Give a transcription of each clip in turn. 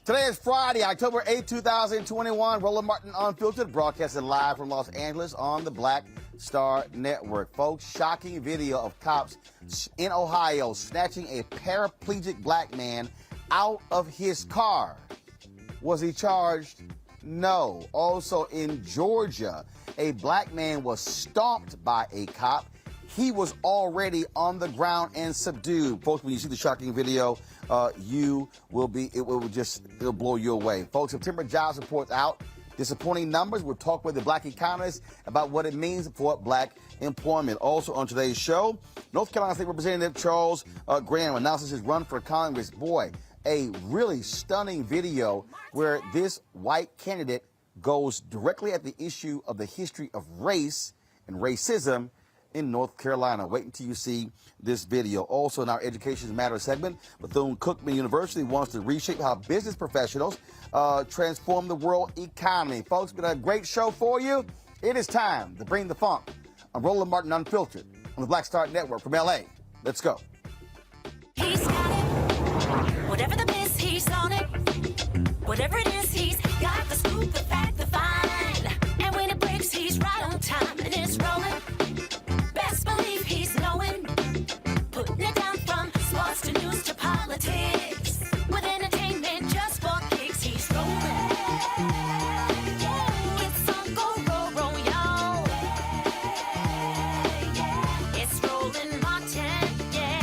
Today is Friday, October 8, 2021. Roland Martin Unfiltered, broadcasting live from Los Angeles on the Black Star Network. Folks, shocking video of cops in Ohio snatching a paraplegic black man out of his car. Was he charged? No. Also in Georgia, a black man was stomped by a cop. He was already on the ground and subdued. Folks, when you see the shocking video, it'll blow you away. Folks, September jobs reports out. Disappointing numbers. We'll talk with the black economist about what it means for black employment. Also on today's show, North Carolina State Representative Charles Graham announces his run for Congress. Boy, a really stunning video where this white candidate goes directly at the issue of the history of race and racism in North Carolina. Wait until you see this video. Also in our Education Matters segment, Bethune-Cookman University wants to reshape how business professionals transform the world economy. Folks, been a great show for you. It is time to bring the funk. I'm Roland Martin Unfiltered on the Black Star Network from LA. Let's go. He's got it. Whatever the miss, he's on it. Whatever it is, he's got the scoop, the fact, the find. And when it breaks, he's right on time and it's rolling. Best believe he's knowing. Putting it down from sports to news to politics. With entertainment just for kicks, he's rolling. It's on go, roll, y'all. It's Roland Martin, yeah.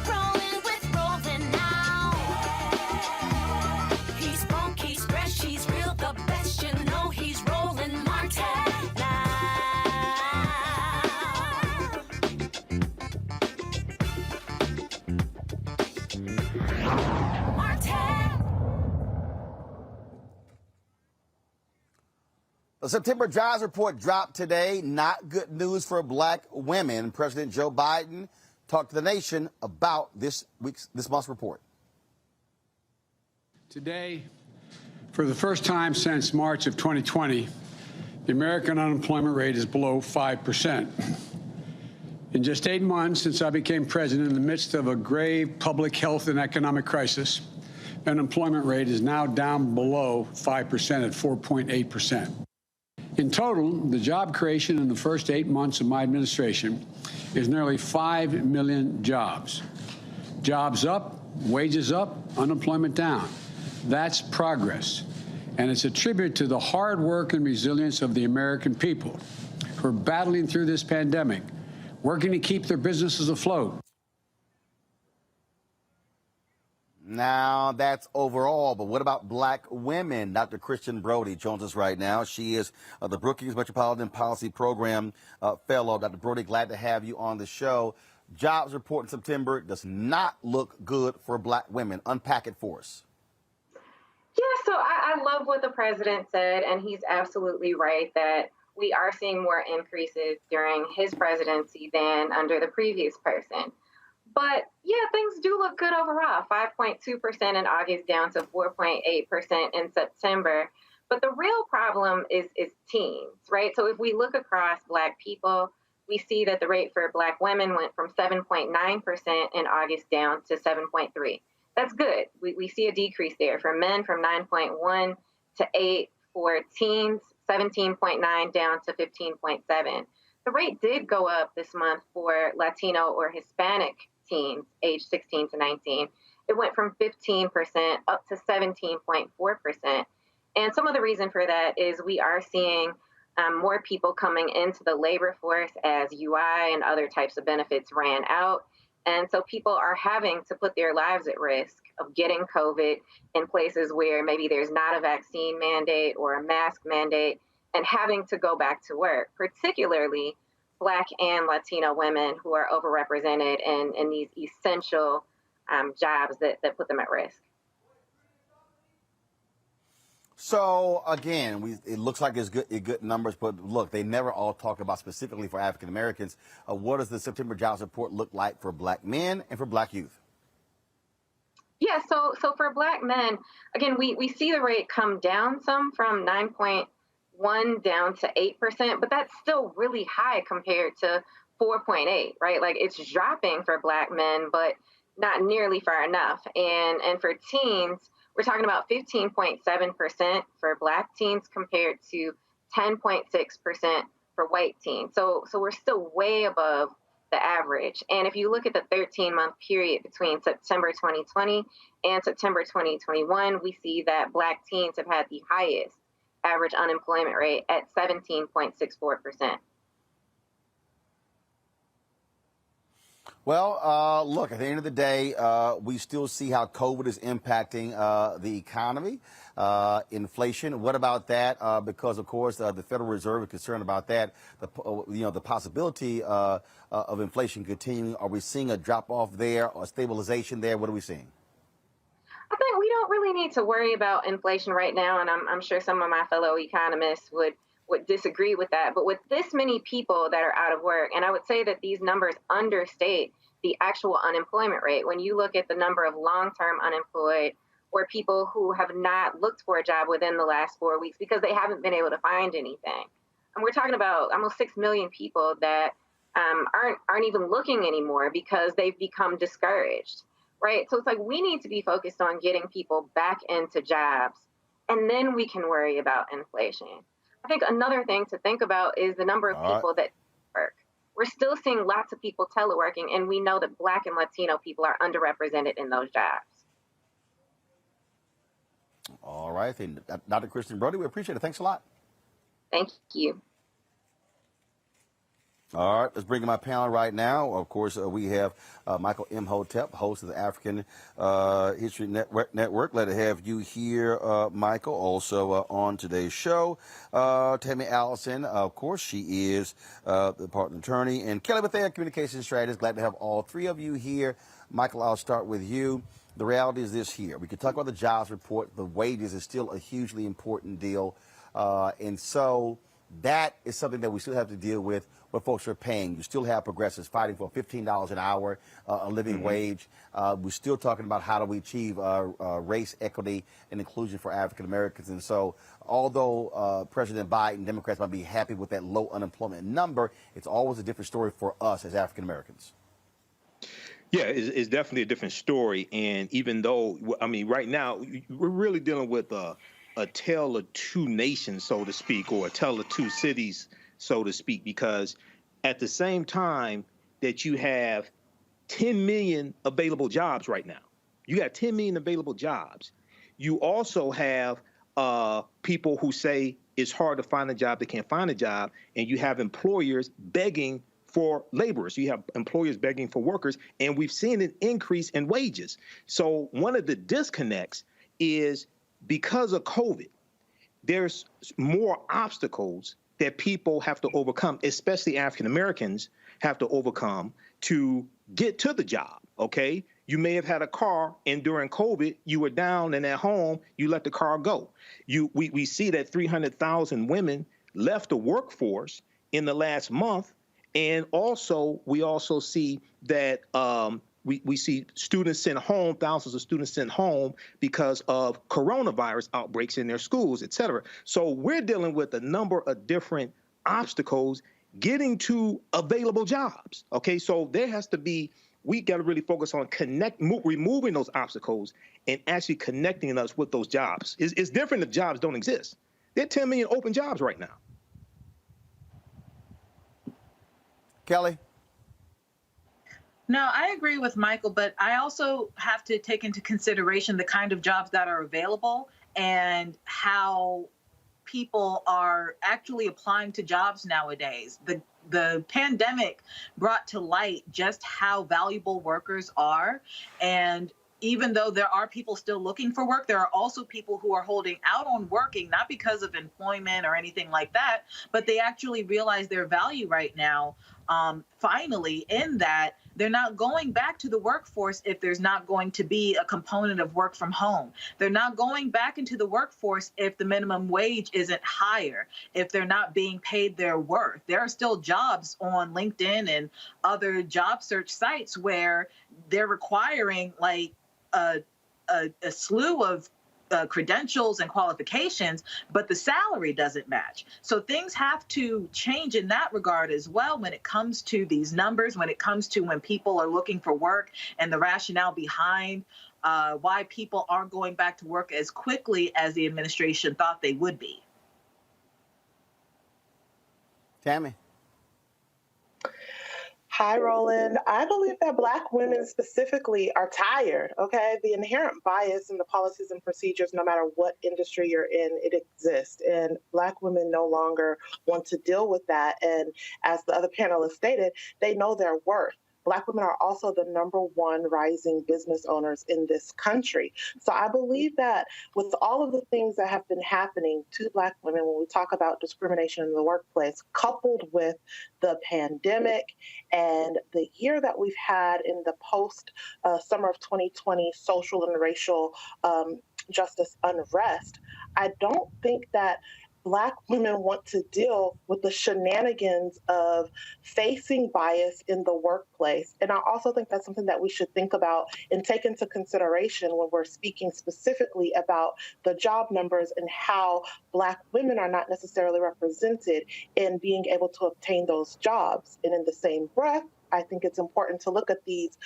Rolling with Roland now. The September jobs report dropped today. Not good news for black women. President Joe Biden talked to the nation about this month's report. Today, for the first time since March of 2020, the American unemployment rate is below 5%. In just 8 months since I became president, in the midst of a grave public health and economic crisis, the unemployment rate is now down below 5% at 4.8%. In total, the job creation in the first 8 months of my administration is nearly 5 million jobs. Jobs up, wages up, unemployment down. That's progress. And it's a tribute to the hard work and resilience of the American people who are battling through this pandemic, working to keep their businesses afloat. Now, that's overall, but what about black women? Dr. Christian Brody joins us right now. She is the Brookings Metropolitan Policy Program Fellow. Dr. Brody, glad to have you on the show. Jobs report in September does not look good for black women. Unpack it for us. Yeah, so I love what the president said, and he's absolutely right that we are seeing more increases during his presidency than under the previous person. But yeah, things do look good overall. 5.2% in August, down to 4.8% in September. But the real problem is teens, right? So if we look across black people, we see that the rate for black women went from 7.9% in August down to 7.3%. That's good. We see a decrease there. For men, from 9.1 to 8. For teens, 17.9 down to 15.7. The rate did go up this month for Latino or Hispanic teens aged 16 to 19. It went from 15% up to 17.4%. And some of the reason for that is we are seeing more people coming into the labor force as UI and other types of benefits ran out. And so people are having to put their lives at risk of getting COVID in places where maybe there's not a vaccine mandate or a mask mandate and having to go back to work, particularly Black and Latino women who are overrepresented in these essential jobs that put them at risk. So again, it looks like it's good numbers, but look, they never all talk about specifically for African Americans. What does the September jobs report look like for black men and for black youth? Yeah, so for black men, again, we see the rate come down some from 9.1 down to 8%, but that's still really high compared to 4.8, right? Like it's dropping for black men, but not nearly far enough. And for teens, we're talking about 15.7% for black teens compared to 10.6% for white teens. So we're still way above the average. And if you look at the 13-month period between September 2020 and September 2021, we see that black teens have had the highest average unemployment rate at 17.64%. Well, look, at the end of the day, we still see how COVID is impacting the economy, inflation. What about that? Because, of course, the Federal Reserve is concerned about that. The possibility of inflation continuing. Are we seeing a drop off there or stabilization there? What are we seeing? I think we don't really need to worry about inflation right now, and I'm sure some of my fellow economists would disagree with that. But with this many people that are out of work, and I would say that these numbers understate the actual unemployment rate. When you look at the number of long-term unemployed or people who have not looked for a job within the last 4 weeks because they haven't been able to find anything. And we're talking about almost 6 million people that aren't even looking anymore because they've become discouraged, right? So it's like we need to be focused on getting people back into jobs, and then we can worry about inflation. I think another thing to think about is the number of people that work. We're still seeing lots of people teleworking, and we know that Black and Latino people are underrepresented in those jobs. All right. Dr. Christian Brody, we appreciate it. Thanks a lot. Thank you. All right, let's bring in my panel right now. Of course, we have Michael Imhotep, host of the African History Network. Glad to have you here, Michael. Also on today's show, Tammy Allison. Of course, she is the partner attorney, and Kelly Bethea, communications strategist. Glad to have all three of you here. Michael, I'll start with you. The reality is this here. We could talk about the jobs report. The wages is still a hugely important deal. And so that is something that we still have to deal with. What folks are paying. You still have progressives fighting for $15 an hour, a living wage. We're still talking about how do we achieve race equity and inclusion for African Americans. And so, although President Biden, Democrats might be happy with that low unemployment number, it's always a different story for us as African Americans. Yeah, it's definitely a different story. And even though, I mean, right now, we're really dealing with a tale of two nations, so to speak, or a tale of two cities, so to speak, because at the same time that you have 10 million available jobs right now, you got 10 million available jobs. You also have people who say it's hard to find a job, they can't find a job, and you have employers begging for laborers. You have employers begging for workers, and we've seen an increase in wages. So one of the disconnects is because of COVID, there's more obstacles that people have to overcome, especially African Americans have to overcome to get to the job, okay? You may have had a car, and during COVID, you were down and at home, you let the car go. We see that 300,000 women left the workforce in the last month, and also we also see that we see students sent home, thousands of students sent home because of coronavirus outbreaks in their schools, et cetera. So we're dealing with a number of different obstacles getting to available jobs, okay? So there has to be, we got to really focus on removing those obstacles and actually connecting us with those jobs. It's different if jobs don't exist. There are 10 million open jobs right now. Kelly? No, I agree with Michael, but I also have to take into consideration the kind of jobs that are available and how people are actually applying to jobs nowadays. The pandemic brought to light just how valuable workers are. And even though there are people still looking for work, there are also people who are holding out on working, not because of employment or anything like that, but they actually realize their value right now, finally, in that they're not going back to the workforce if there's not going to be a component of work from home. They're not going back into the workforce if the minimum wage isn't higher, if they're not being paid their worth. There are still jobs on LinkedIn and other job search sites where they're requiring like a slew of credentials and qualifications, but the salary doesn't match. So things have to change in that regard as well when it comes to these numbers, when it comes to when people are looking for work and the rationale behind why people aren't going back to work as quickly as the administration thought they would be. Tammy? Hi, Roland. I believe that Black women specifically are tired, okay? The inherent bias in the policies and procedures, no matter what industry you're in, it exists. And Black women no longer want to deal with that. And as the other panelists stated, they know their worth. Black women are also the #1 rising business owners in this country. So I believe that with all of the things that have been happening to Black women when we talk about discrimination in the workplace, coupled with the pandemic and the year that we've had in the post-summer of 2020 social and racial justice unrest, I don't think that Black women want to deal with the shenanigans of facing bias in the workplace. And I also think that's something that we should think about and take into consideration when we're speaking specifically about the job numbers and how Black women are not necessarily represented in being able to obtain those jobs. And in the same breath, I think it's important to look at these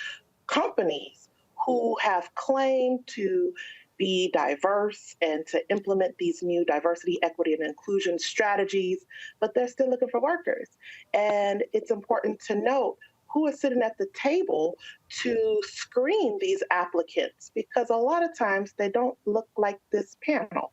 companies who have claimed to be diverse and to implement these new diversity, equity, and inclusion strategies, but they're still looking for workers. And it's important to note who is sitting at the table to screen these applicants, because a lot of times they don't look like this panel.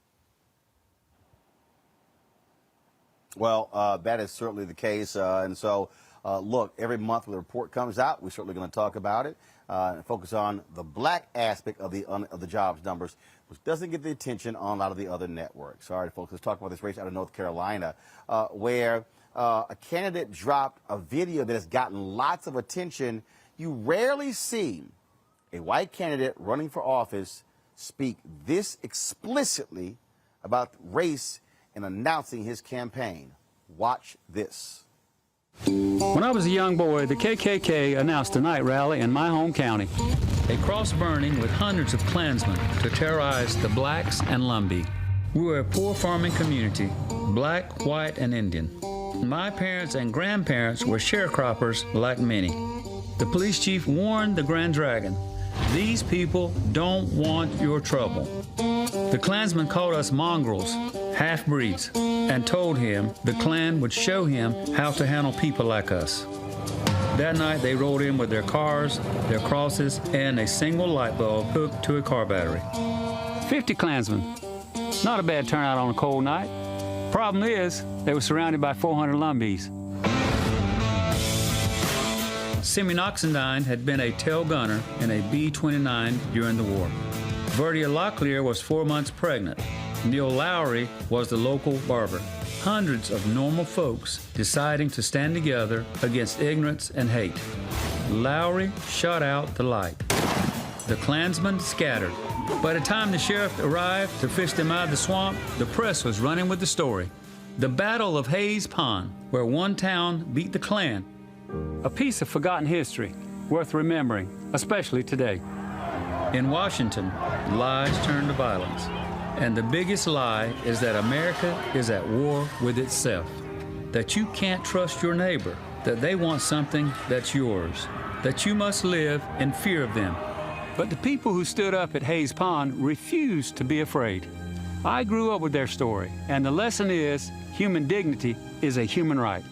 Well, that is certainly the case. And so, look, every month when the report comes out, we're certainly going to talk about it and focus on the Black aspect of the jobs numbers, which doesn't get the attention on a lot of the other networks. All right, folks, let's talk about this race out of North Carolina, where a candidate dropped a video that has gotten lots of attention. You rarely see a white candidate running for office speak this explicitly about race in announcing his campaign. Watch this. When I was a young boy, the KKK announced a night rally in my home county. A cross burning with hundreds of Klansmen to terrorize the blacks and Lumbee. We were a poor farming community, black, white, and Indian. My parents and grandparents were sharecroppers like many. The police chief warned the Grand Dragon, "These people don't want your trouble." The Klansmen called us mongrels, half-breeds, and told him the Klan would show him how to handle people like us. That night they rolled in with their cars, their crosses, and a single light bulb hooked to a car battery. 50 Klansmen. Not a bad turnout on a cold night. Problem is, they were surrounded by 400 Lumbees. Simeon Oxendine had been a tail gunner in a B-29 during the war. Verdia Locklear was 4 months pregnant. Neil Lowry was the local barber. Hundreds of normal folks deciding to stand together against ignorance and hate. Lowry shot out the light. The Klansmen scattered. By the time the sheriff arrived to fish them out of the swamp, the press was running with the story. The Battle of Hayes Pond, where one town beat the Klan. A piece of forgotten history, worth remembering, especially today. In Washington, lies turn to violence. And the biggest lie is that America is at war with itself. That you can't trust your neighbor, that they want something that's yours, that you must live in fear of them. But the people who stood up at Hayes Pond refused to be afraid. I grew up with their story, and the lesson is human dignity is a human right.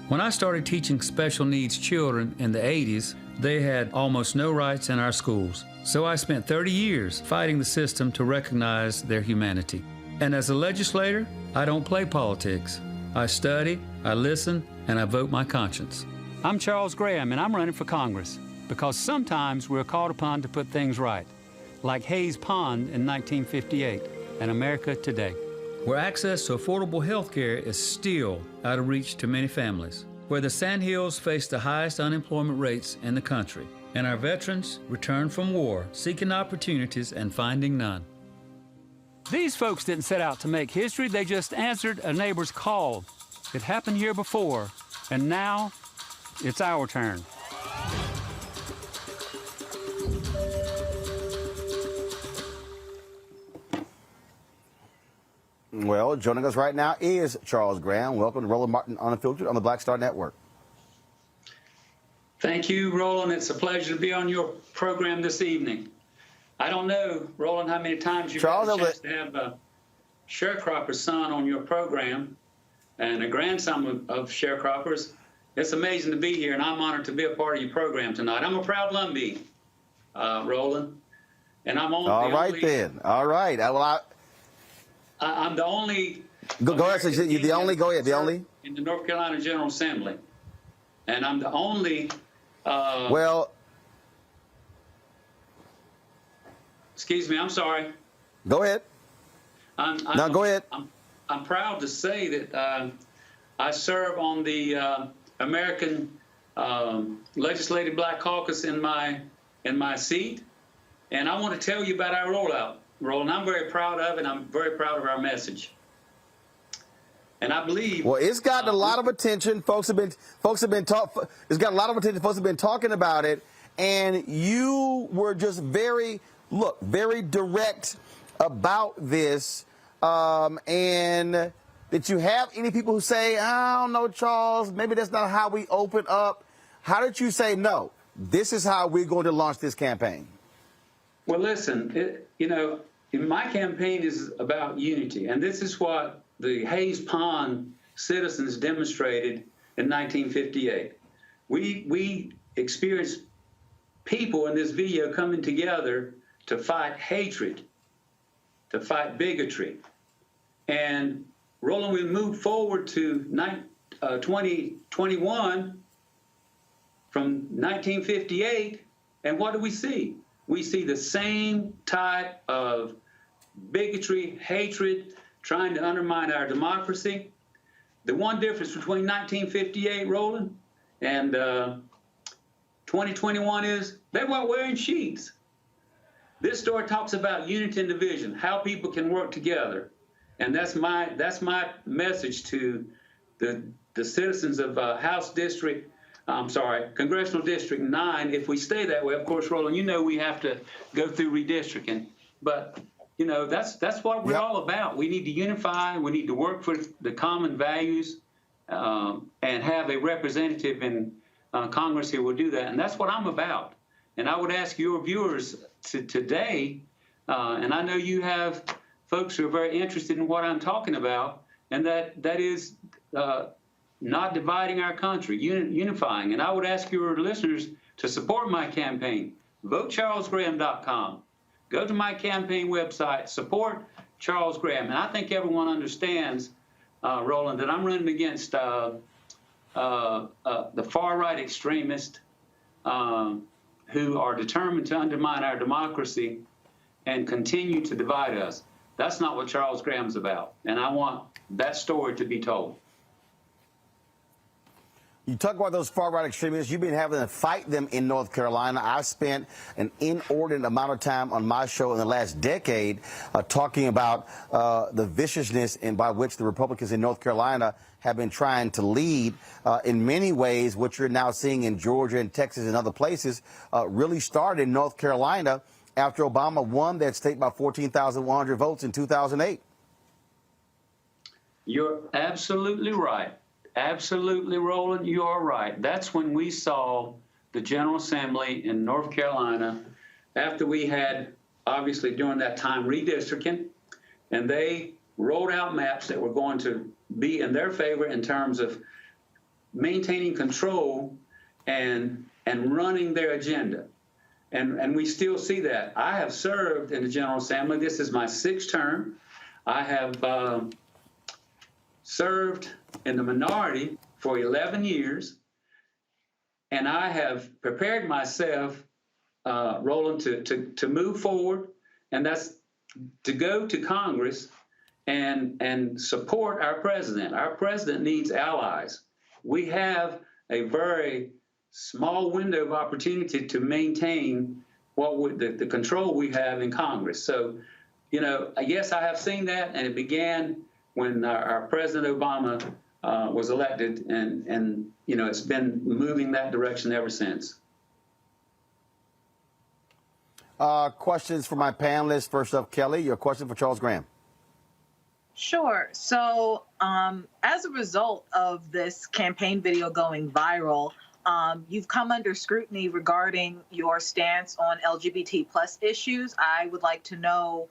When I started teaching special needs children in the 80s, they had almost no rights in our schools. So I spent 30 years fighting the system to recognize their humanity. And as a legislator, I don't play politics. I study, I listen, and I vote my conscience. I'm Charles Graham, and I'm running for Congress because sometimes we're called upon to put things right, like Hayes Pond in 1958 and America today, where access to affordable health care is still out of reach to many families, where the Sandhills face the highest unemployment rates in the country, and our veterans return from war, seeking opportunities and finding none. These folks didn't set out to make history, they just answered a neighbor's call. It happened here before, and now it's our turn. Well, joining us right now is Charles Graham. Welcome to Roland Martin Unfiltered on the Black Star Network. Thank you, Roland. It's a pleasure to be on your program this evening. I don't know, Roland, how many times you've had a chance to have a sharecropper's son on your program and a grandson of sharecroppers. It's amazing to be here, and I'm honored to be a part of your program tonight. I'm a proud Lumbee, Roland, and I'm on. All right, then. All right. Well, I'm the only. Go ahead. So you're the only. Go ahead. The only in the North Carolina General Assembly, and I'm the only. Well. Excuse me. I'm sorry. Go ahead. No, go ahead. I'm proud to say that I serve on the American Legislative Black Caucus in my seat, and I want to tell you about our rollout. Roland, I'm very proud of it. I'm very proud of our message, and I believe. Well, it's gotten a lot of attention. It's got a lot of attention. Folks have been talking about it, and you were just very direct about this. And did you have any people who say, "I don't know, Charles, maybe that's not how we open up"? How did you say, "No, this is how we're going to launch this campaign"? Well, listen, my campaign is about unity, and this is what the Hayes Pond citizens demonstrated in 1958. We experienced people in this video coming together to fight hatred, to fight bigotry. And Roland, we moved forward to 2021 from 1958, and what do we see? We see the same type of bigotry, hatred, trying to undermine our democracy. The one difference between 1958, Roland, and 2021 is they weren't wearing sheets. This story talks about unity and division, how people can work together. And that's my message to the citizens of Congressional District 9. If we stay that way, of course, Roland, we have to go through redistricting. But, that's what we're all about. We need to unify. We need to work for the common values and have a representative in Congress who will do that. And that's what I'm about. And I would ask your viewers today, and I know you have folks who are very interested in what I'm talking about, and that is not dividing our country, unifying. And I would ask your listeners to support my campaign. VoteCharlesGraham.com. Go to my campaign website, support Charles Graham. And I think everyone understands, Roland, that I'm running against the far-right extremists who are determined to undermine our democracy and continue to divide us. That's not what Charles Graham's about. And I want that story to be told. You talk about those far-right extremists. You've been having to fight them in North Carolina. I've spent an inordinate amount of time on my show in the last decade talking about the viciousness by which the Republicans in North Carolina have been trying to lead. In many ways, what you're now seeing in Georgia and Texas and other places really started in North Carolina after Obama won that state by 14,100 votes in 2008. You're absolutely right. Absolutely, Roland, you are right. That's when we saw the General Assembly in North Carolina, after we had, obviously, during that time, redistricting, and they rolled out maps that were going to be in their favor in terms of maintaining control and running their agenda. And we still see that. I have served in the General Assembly. This is my 6th term. I have served in the minority for 11 years, and I have prepared myself, Roland, to move forward, and that's to go to Congress and support our president. Our president needs allies. We have a very small window of opportunity to maintain the control we have in Congress. So, yes, I have seen that, and it began when our President Obama was elected, and it's been moving that direction ever since. Questions for my panelists. First up, Kelly, your question for Charles Graham. Sure. So as a result of this campaign video going viral, you've come under scrutiny regarding your stance on LGBT plus issues. I would like to know,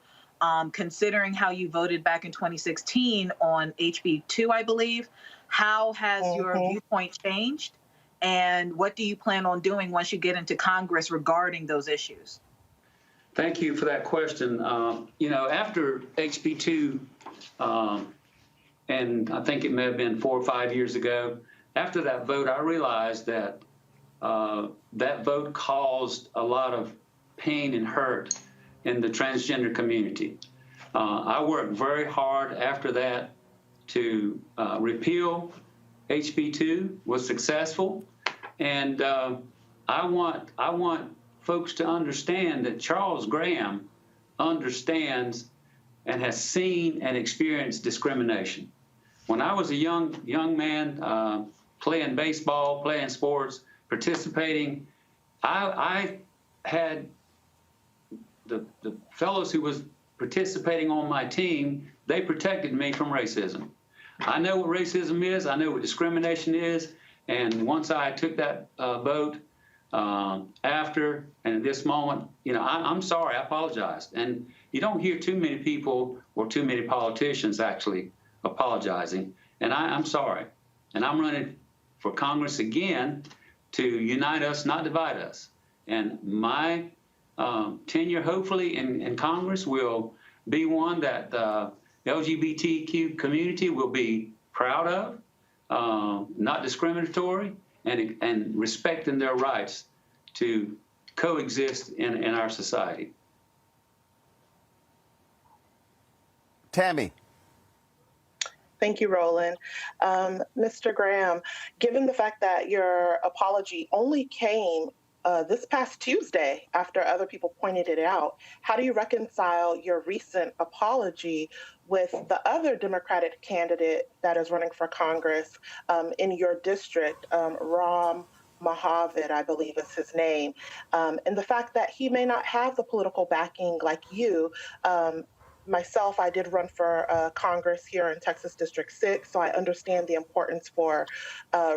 considering how you voted back in 2016 on HB2, I believe, how has your viewpoint changed? And what do you plan on doing once you get into Congress regarding those issues? Thank you for that question. After HB2, and I think it may have been 4 or 5 years ago, after that vote, I realized that that vote caused a lot of pain and hurt in the transgender community. I worked very hard after that to repeal HB2, was successful, and I want folks to understand that Charles Graham understands and has seen and experienced discrimination. When I was a young man playing baseball, playing sports, participating, I had the fellows who was participating on my team, they protected me from racism. I know what racism is, I know what discrimination is, and once I took that vote after and at this moment, I'm sorry, I apologize. And you don't hear too many people or too many politicians actually apologizing, and I'm sorry. And I'm running for Congress again to unite us, not divide us. And my tenure, hopefully, in Congress will be one that the LGBTQ community will be proud of, not discriminatory, and respecting their rights to coexist in our society. Tammy. Thank you, Roland. Mr. Graham, given the fact that your apology only came this past Tuesday, after other people pointed it out. How do you reconcile your recent apology with the other Democratic candidate that is running for Congress in your district, Ram Mohavid, I believe is his name, and the fact that he may not have the political backing like you? Myself, I did run for Congress here in Texas District 6, so I understand the importance for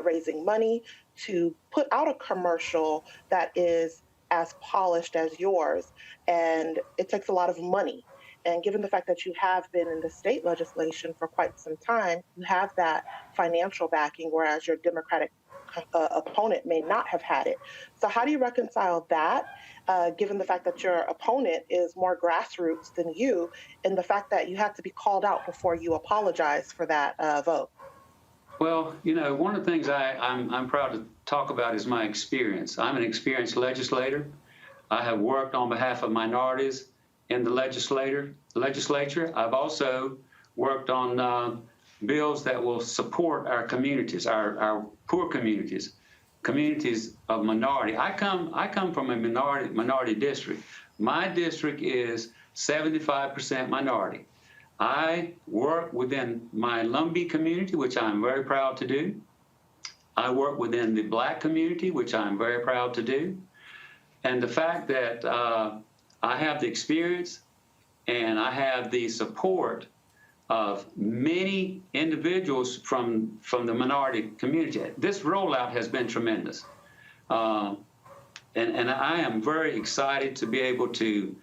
raising money to put out a commercial that is as polished as yours. And it takes a lot of money. And given the fact that you have been in the state legislation for quite some time, you have that financial backing, whereas your Democratic opponent may not have had it. So how do you reconcile that, given the fact that your opponent is more grassroots than you, and the fact that you have to be called out before you apologize for that vote? Well, you know, one of the things I'm proud to talk about is my experience. I'm an experienced legislator. I have worked on behalf of minorities in the legislature. I've also worked on bills that will support our communities, our poor communities, communities of minority. I come from a minority district. My district is 75% minority. I work within my Lumbee community, which I'm very proud to do. I work within the Black community, which I'm very proud to do. And the fact that I have the experience and I have the support of many individuals from the minority community, this rollout has been tremendous. And I am very excited to be able to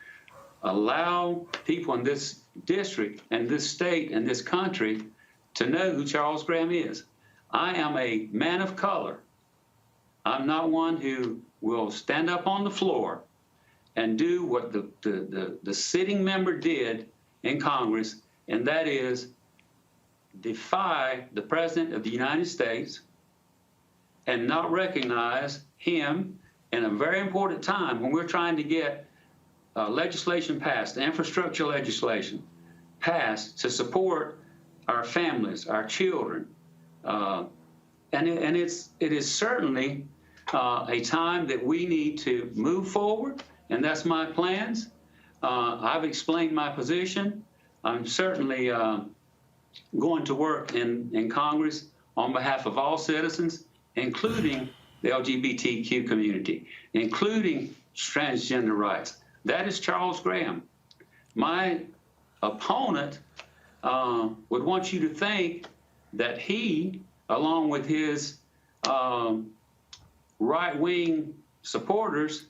allow people in this district and this state and this country to know who Charles Graham is. I am a man of color. I'm not one who will stand up on the floor and do what the sitting member did in Congress, and that is defy the President of the United States and not recognize him in a very important time when we're trying to get legislation passed, infrastructure legislation passed to support our families, our children. And it is certainly a time that we need to move forward, and that's my plans. I've explained my position. I'm certainly going to work in Congress on behalf of all citizens, including the LGBTQ community, including transgender rights. That is Charles Graham. My opponent would want you to think that he, along with his right-wing supporters,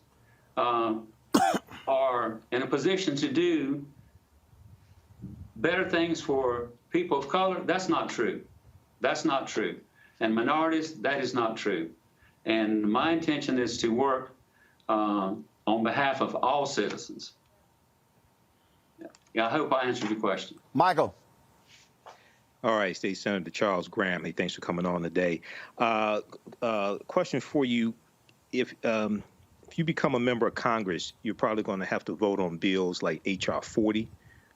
are in a position to do better things for people of color. That's not true. That's not true. And minorities, that is not true. And my intention is to work on behalf of all citizens. Yeah, I hope I answered your question. Michael. All right, State Senator Charles Graham. Hey, thanks for coming on today. Question for you: If you become a member of Congress, you're probably going to have to vote on bills like H.R. 40,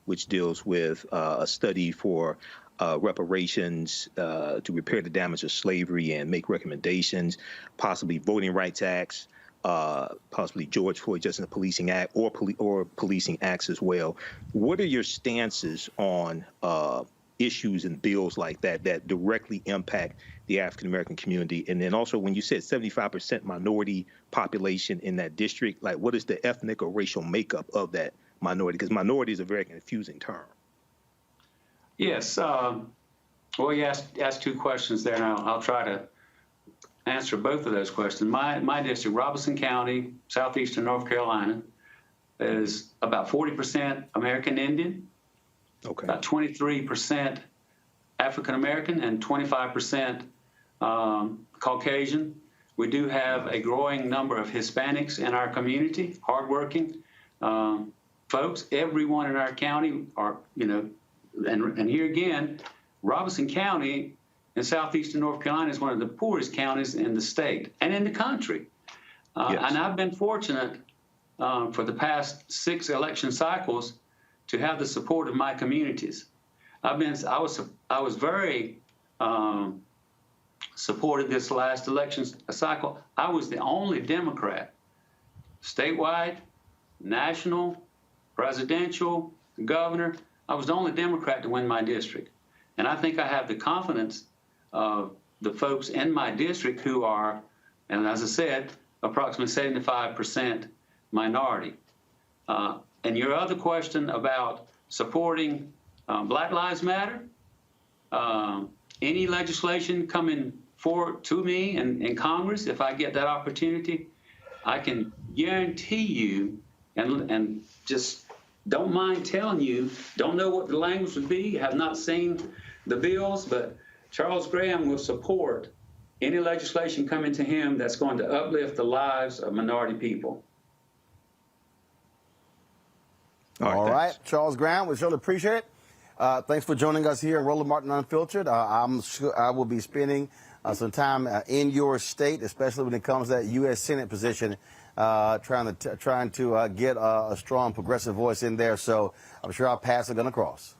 which deals with a study for reparations to repair the damage of slavery and make recommendations, possibly Voting Rights Acts, possibly George Floyd Justice and Policing Act or policing acts as well. What are your stances on issues and bills like that that directly impact the African-American community? And then also, when you said 75% minority population in that district, like what is the ethnic or racial makeup of that minority? Because minority is a very confusing term. Yes. Well, you asked two questions there, and I'll try to answer both of those questions. My district, Robeson County, southeastern North Carolina, is about 40% American Indian, Okay. about 23% African American, and 25% Caucasian. We do have a growing number of Hispanics in our community, hardworking folks. Everyone in our county are, and here again, Robeson County in southeastern North Carolina is one of the poorest counties in the state and in the country. Yes. And I've been fortunate for the past 6 election cycles to have the support of my communities. I was very supported this last election cycle. I was the only Democrat statewide, national, presidential, governor. I was the only Democrat to win my district. And I think I have the confidence of the folks in my district who are, and as I said, approximately 75% minority. And your other question about supporting Black Lives Matter, any legislation coming forward to me in Congress, if I get that opportunity, I can guarantee you, and just don't mind telling you, don't know what the language would be, have not seen the bills, but Charles Graham will support any legislation coming to him that's going to uplift the lives of minority people. All right, Charles Graham, we surely appreciate it. Thanks for joining us here at Roland Martin Unfiltered. I'm sure I will be spending some time in your state, especially when it comes to that U.S. Senate position, trying to get a strong progressive voice in there. So I'm sure our paths are going to cross.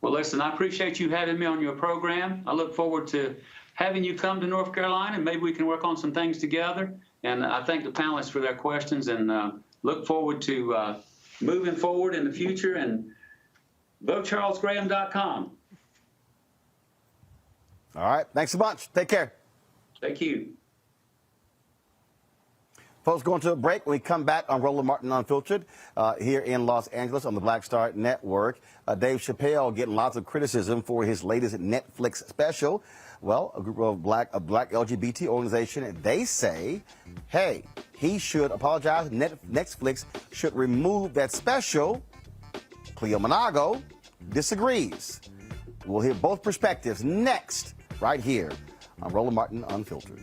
Well, listen, I appreciate you having me on your program. I look forward to having you come to North Carolina, and maybe we can work on some things together. And I thank the panelists for their questions, and look forward to moving forward in the future. And VoteCharlesGraham.com. All right. Thanks a bunch. Take care. Thank you. Folks, going to a break. When we come back on Roland Martin Unfiltered here in Los Angeles on the Black Star Network, Dave Chappelle getting lots of criticism for his latest Netflix special. Well, a group of a black LGBT organization, they say, hey, he should apologize. Netflix should remove that special. Cleo Monago disagrees. We'll hear both perspectives next, right here on Roland Martin Unfiltered.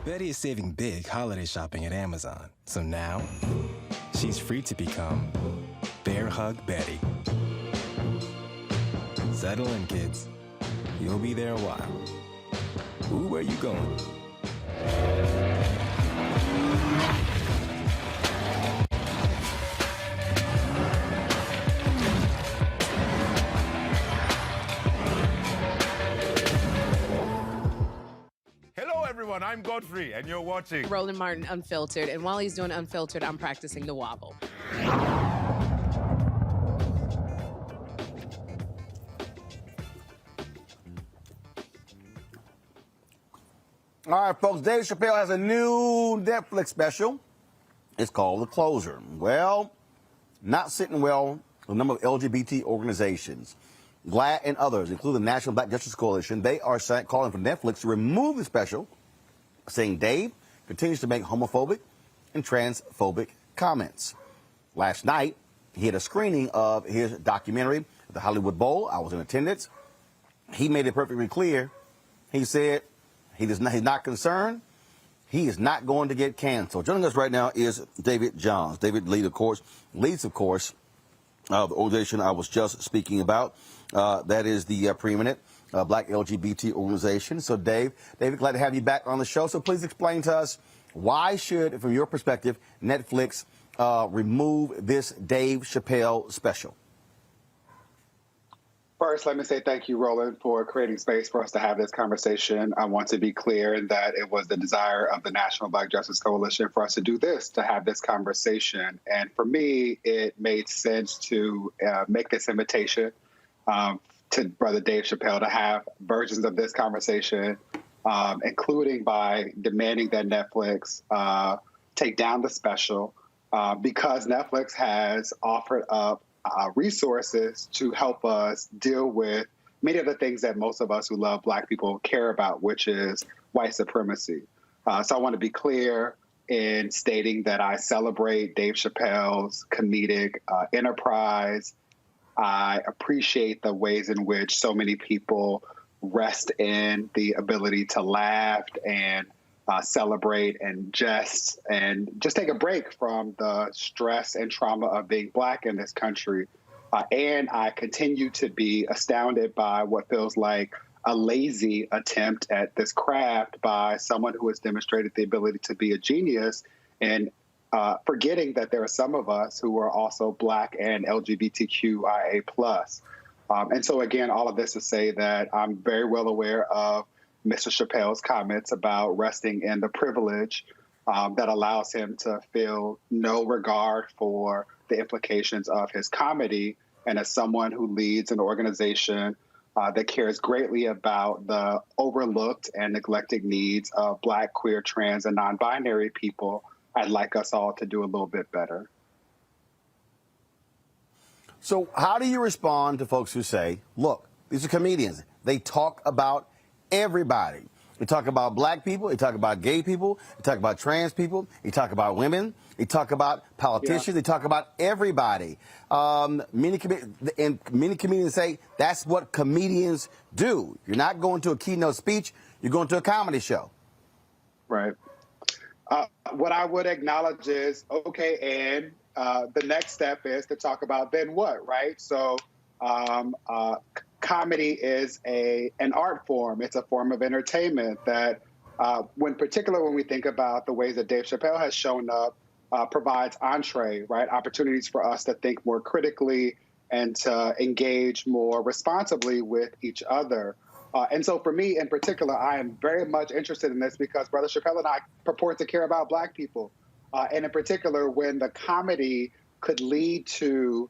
Betty is saving big holiday shopping at Amazon. So now, she's free to become Bear Hug Betty. Settle in, kids. You'll be there a while. Ooh, where you going? I'm Godfrey, and you're watching Roland Martin Unfiltered, and while he's doing Unfiltered, I'm practicing the wobble. All right, folks, Dave Chappelle has a new Netflix special. It's called The Closer. Well, not sitting well with a number of LGBT organizations. GLAAD and others, including the National Black Justice Coalition, they are calling for Netflix to remove the special, saying Dave continues to make homophobic and transphobic comments. Last night, he had a screening of his documentary at the Hollywood Bowl. I was in attendance. He made it perfectly clear. He said he's not concerned. He is not going to get canceled. Joining us right now is David Johns. David leads, of course, the organization I was just speaking about. That is the preeminent black LGBT organization. So, David, glad to have you back on the show. So please explain to us, why should, from your perspective, Netflix remove this Dave Chappelle special? First, let me say thank you, Roland, for creating space for us to have this conversation. I want to be clear that it was the desire of the National Black Justice Coalition for us to do this, to have this conversation. And for me, it made sense to make this invitation to Brother Dave Chappelle to have versions of this conversation including by demanding that Netflix take down the special because Netflix has offered up resources to help us deal with many of the things that most of us who love Black people care about, which is white supremacy. So I want to be clear in stating that I celebrate Dave Chappelle's comedic enterprise. I appreciate the ways in which so many people rest in the ability to laugh and celebrate and jest and just take a break from the stress and trauma of being Black in this country. And I continue to be astounded by what feels like a lazy attempt at this craft by someone who has demonstrated the ability to be a genius and forgetting that there are some of us who are also Black and LGBTQIA+. And so, again, all of this to say that I'm very well aware of Mr. Chappelle's comments about resting in the privilege that allows him to feel no regard for the implications of his comedy. And as someone who leads an organization that cares greatly about the overlooked and neglected needs of Black, queer, trans, and non-binary people, I'd like us all to do a little bit better. So how do you respond to folks who say, look, these are comedians. They talk about everybody. They talk about Black people. They talk about gay people. They talk about trans people. They talk about women. They talk about politicians. They talk about everybody. Many comedians say that's what comedians do. You're not going to a keynote speech. You're going to a comedy show. Right. What I would acknowledge is, okay, and the next step is to talk about then what, right? So comedy is an art form. It's a form of entertainment that, when we think about the ways that Dave Chappelle has shown up, provides entree, right? Opportunities for us to think more critically and to engage more responsibly with each other. And so for me in particular, I am very much interested in this because Brother Chappelle and I purport to care about Black people. And in particular, when the comedy could lead to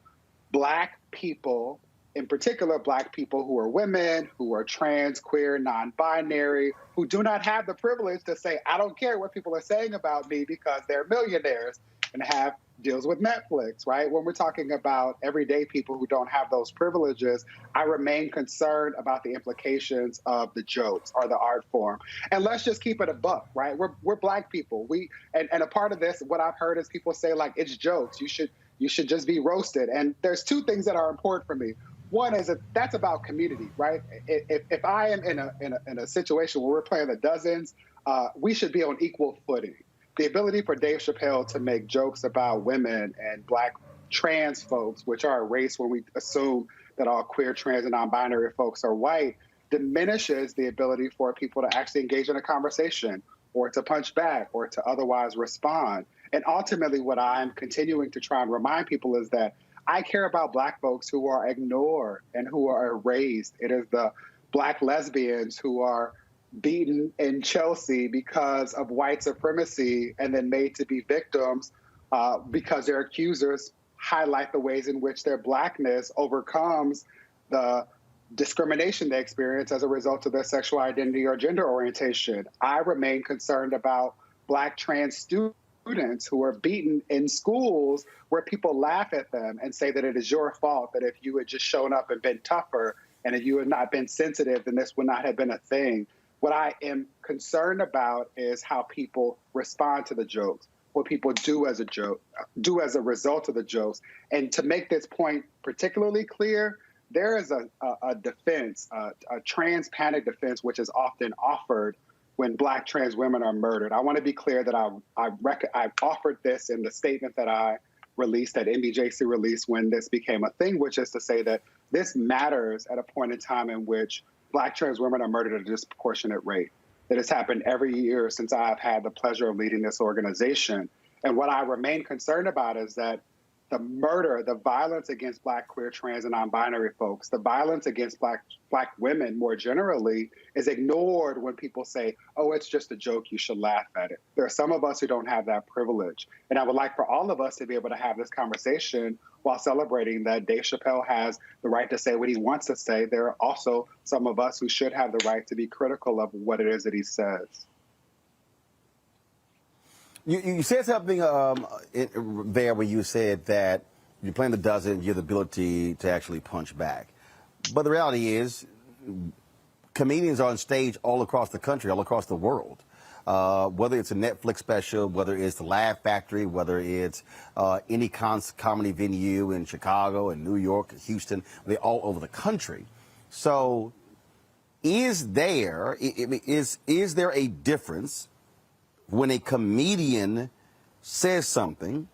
Black people, in particular Black people who are women, who are trans, queer, non-binary, who do not have the privilege to say, I don't care what people are saying about me because they're millionaires and have deals with Netflix, right? When we're talking about everyday people who don't have those privileges, I remain concerned about the implications of the jokes or the art form. And let's just keep it a buck, right? We're Black people. And a part of this, what I've heard is people say, like, it's jokes. You should just be roasted. And there's two things that are important for me. One is that's about community, right? If I am in a situation where we're playing the dozens, we should be on equal footing. The ability for Dave Chappelle to make jokes about women and Black trans folks, which are a race when we assume that all queer, trans, and non-binary folks are white, diminishes the ability for people to actually engage in a conversation or to punch back or to otherwise respond. And ultimately, what I'm continuing to try and remind people is that I care about Black folks who are ignored and who are erased. It is the Black lesbians who are beaten in Chelsea because of white supremacy and then made to be victims because their accusers highlight the ways in which their Blackness overcomes the discrimination they experience as a result of their sexual identity or gender orientation. I remain concerned about Black trans students who are beaten in schools where people laugh at them and say that it is your fault, that if you had just shown up and been tougher and if you had not been sensitive, then this would not have been a thing. What I am concerned about is how people respond to the jokes, what people do as a result of the jokes. And to make this point particularly clear, there is a defense, a trans panic defense, which is often offered when Black trans women are murdered. I want to be clear that I offered this in the statement that I released, that NBJC released when this became a thing, which is to say that this matters at a point in time in which Black trans women are murdered at a disproportionate rate. That has happened every year since I've had the pleasure of leading this organization. And what I remain concerned about is that the murder, the violence against Black, queer, trans, and non-binary folks, the violence against Black women more generally is ignored when people say, oh, it's just a joke, you should laugh at it. There are some of us who don't have that privilege. And I would like for all of us to be able to have this conversation while celebrating that Dave Chappelle has the right to say what he wants to say. There are also some of us who should have the right to be critical of what it is that he says. You said something there where you said that you're playing the dozen, you have the ability to actually punch back. But the reality is, comedians are on stage all across the country, all across the world. Whether it's a Netflix special, whether it's the Laugh Factory, whether it's any comedy venue in Chicago and New York, Houston, they're all over the country. So is there a difference when a comedian says something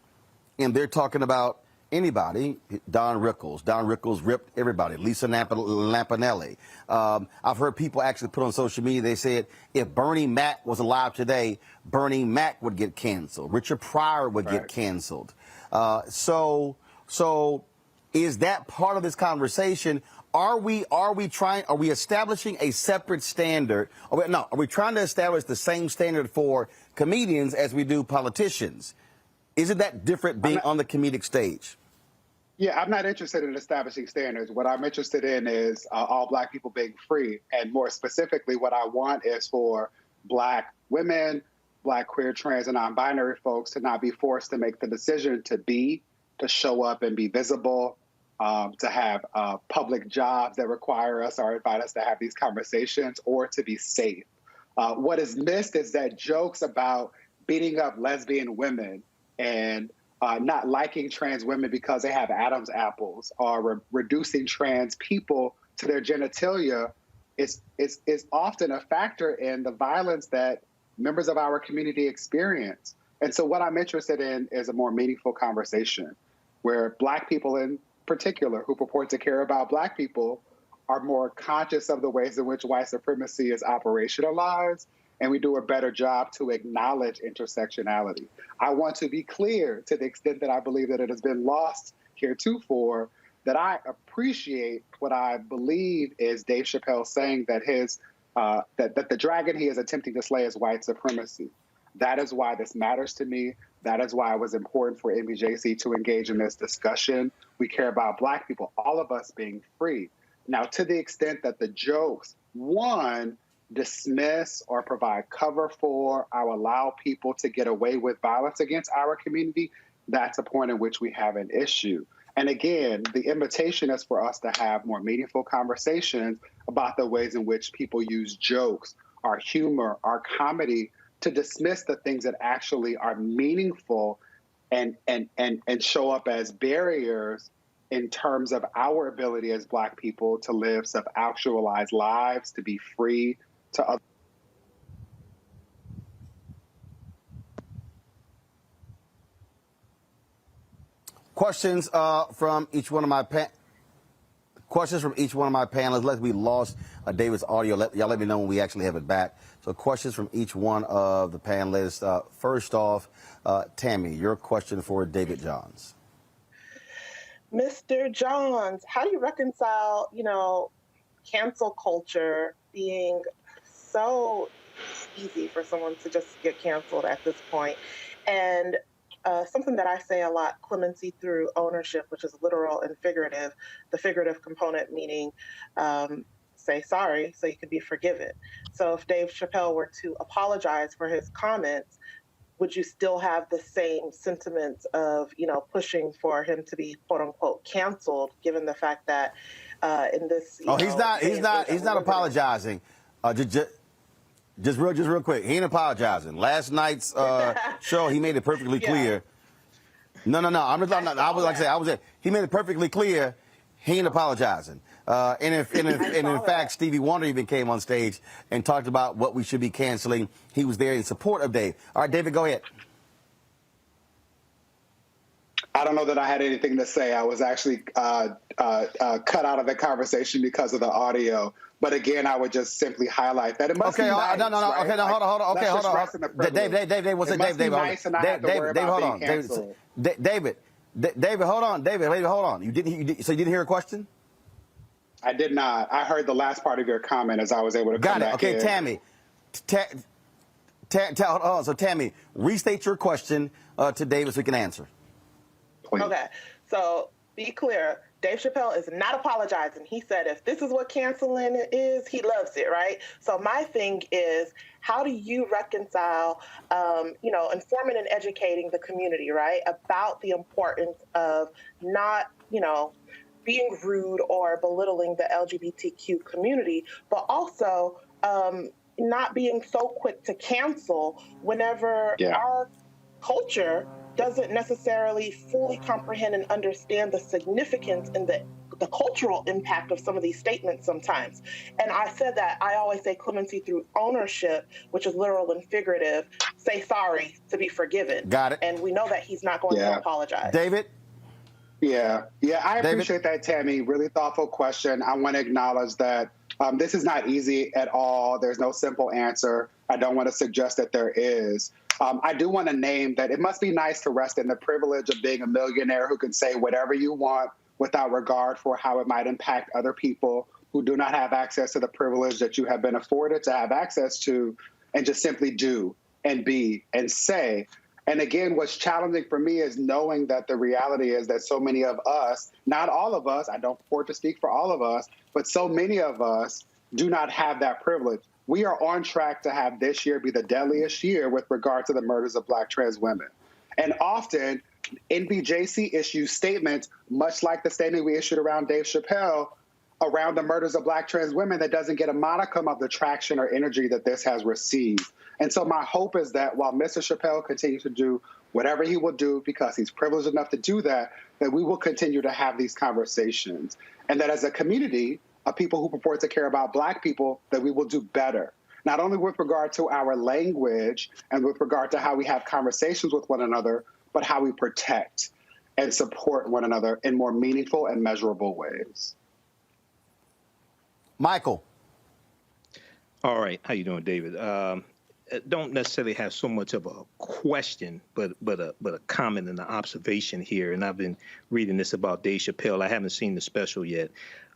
and they're talking about anybody? Don Rickles ripped everybody. Lisa Lampanelli. I've heard people actually put on social media, they said if Bernie Mac was alive today, Bernie Mac would get canceled. Richard Pryor would get canceled. So is that part of this conversation? Are we establishing a separate standard? Are we trying to establish the same standard for comedians as we do politicians? Isn't that different being on the comedic stage? Yeah, I'm not interested in establishing standards. What I'm interested in is all Black people being free. And more specifically, what I want is for Black women, Black, queer, trans, and non-binary folks to not be forced to make the decision to show up and be visible, to have public jobs that require us or invite us to have these conversations, or to be safe. What is missed is that jokes about beating up lesbian women and not liking trans women because they have Adam's apples, or reducing trans people to their genitalia is often a factor in the violence that members of our community experience. And so what I'm interested in is a more meaningful conversation where Black people in particular who purport to care about Black people are more conscious of the ways in which white supremacy is operationalized, and we do a better job to acknowledge intersectionality. I want to be clear, to the extent that I believe that it has been lost heretofore, that I appreciate what I believe is Dave Chappelle saying that that the dragon he is attempting to slay is white supremacy. That is why this matters to me. That is why it was important for NBJC to engage in this discussion. We care about Black people, all of us being free. Now, to the extent that the jokes, one, dismiss or provide cover for or allow people to get away with violence against our community, that's a point in which we have an issue. And again, the invitation is for us to have more meaningful conversations about the ways in which people use jokes, our humor, our comedy, to dismiss the things that actually are meaningful and show up as barriers in terms of our ability as Black people to live self-actualized lives, to be free to other. Questions from each one of my panelists. Let me lost David's audio. Y'all let me know when we actually have it back. So questions from each one of the panelists. First off, Tammy, your question for David Johns. Mr. Johns, how do you reconcile, cancel culture being so easy for someone to just get canceled at this point, and something that I say a lot, clemency through ownership, which is literal and figurative, the figurative component meaning say sorry so you could be forgiven. So if Dave Chappelle were to apologize for his comments, would you still have the same sentiments of, pushing for him to be quote unquote canceled, given the fact that in this, he's not apologizing. Just real quick. He ain't apologizing. Last night's show, he made it perfectly clear. No. He made it perfectly clear. He ain't apologizing. And in fact, Stevie Wonder even came on stage and talked about what we should be canceling. He was there in support of Dave. All right, David, go ahead. I don't know that I had anything to say. I was actually cut out of the conversation because of the audio. But again, I would just simply highlight that it must be nice. No. Right? Okay, no, hold on. Dave, what's it? Dave, hold on. David, David, hold on. David, hold on. So you didn't hear a question? I did not. I heard the last part of your comment as I was able to come back Okay, in. Tammy. Hold on. So, Tammy, restate your question to David so we can answer. Please. Okay. So, be clear. Dave Chappelle is not apologizing. He said if this is what canceling is, he loves it, right? So my thing is, how do you reconcile, informing and educating the community, right, about the importance of not, being rude or belittling the LGBTQ community, but also not being so quick to cancel whenever our culture doesn't necessarily fully comprehend and understand the significance and the cultural impact of some of these statements sometimes. And I said that I always say clemency through ownership, which is literal and figurative. Say sorry to be forgiven. Got it. And we know that he's not going to apologize. David? Yeah, I appreciate that, Tammy. Really thoughtful question. I want to acknowledge that this is not easy at all. There's no simple answer. I don't want to suggest that there is. I do want to name that it must be nice to rest in the privilege of being a millionaire who can say whatever you want without regard for how it might impact other people who do not have access to the privilege that you have been afforded to have access to, and just simply do and be and say. And again, what's challenging for me is knowing that the reality is that so many of us, not all of us, I don't purport to speak for all of us, but so many of us do not have that privilege. We are on track to have this year be the deadliest year with regard to the murders of Black trans women. And often, NBJC issues statements, much like the statement we issued around Dave Chappelle, around the murders of Black trans women that doesn't get a modicum of the traction or energy that this has received. And so my hope is that while Mr. Chappelle continues to do whatever he will do because he's privileged enough to do that, that we will continue to have these conversations. And that as a community of people who purport to care about Black people, that we will do better. Not only with regard to our language and with regard to how we have conversations with one another, but how we protect and support one another in more meaningful and measurable ways. Michael. All right. How you doing, David? Don't necessarily have so much of a question, but a comment and an observation here. And I've been reading this about Dave Chappelle. I haven't seen the special yet.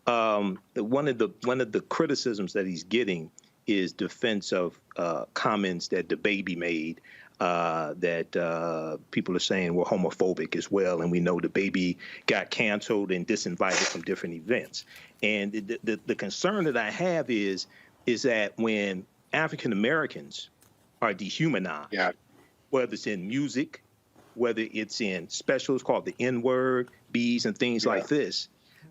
One of the criticisms that he's getting is defense of comments that the baby made that people are saying were homophobic as well. And we know the baby got canceled and disinvited from different events. And the concern that I have is that when African Americans are dehumanized, whether it's in music, whether it's in specials called the N-word, B's, and things like this,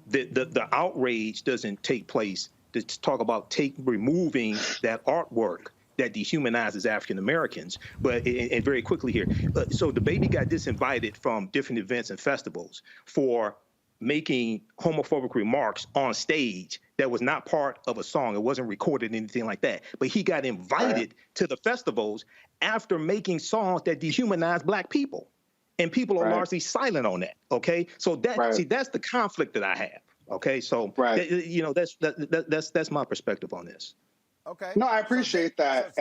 the outrage doesn't take place to talk about removing that artwork that dehumanizes African Americans. But and very quickly here, so the baby got disinvited from different events and festivals for making homophobic remarks on stage that was not part of a song. It wasn't recorded, anything like that. But he got invited to the festivals after making songs that dehumanize Black people. And people are largely silent on that, okay? So that's the conflict that I have, okay? So, that's my perspective on this. Okay. No, I appreciate that.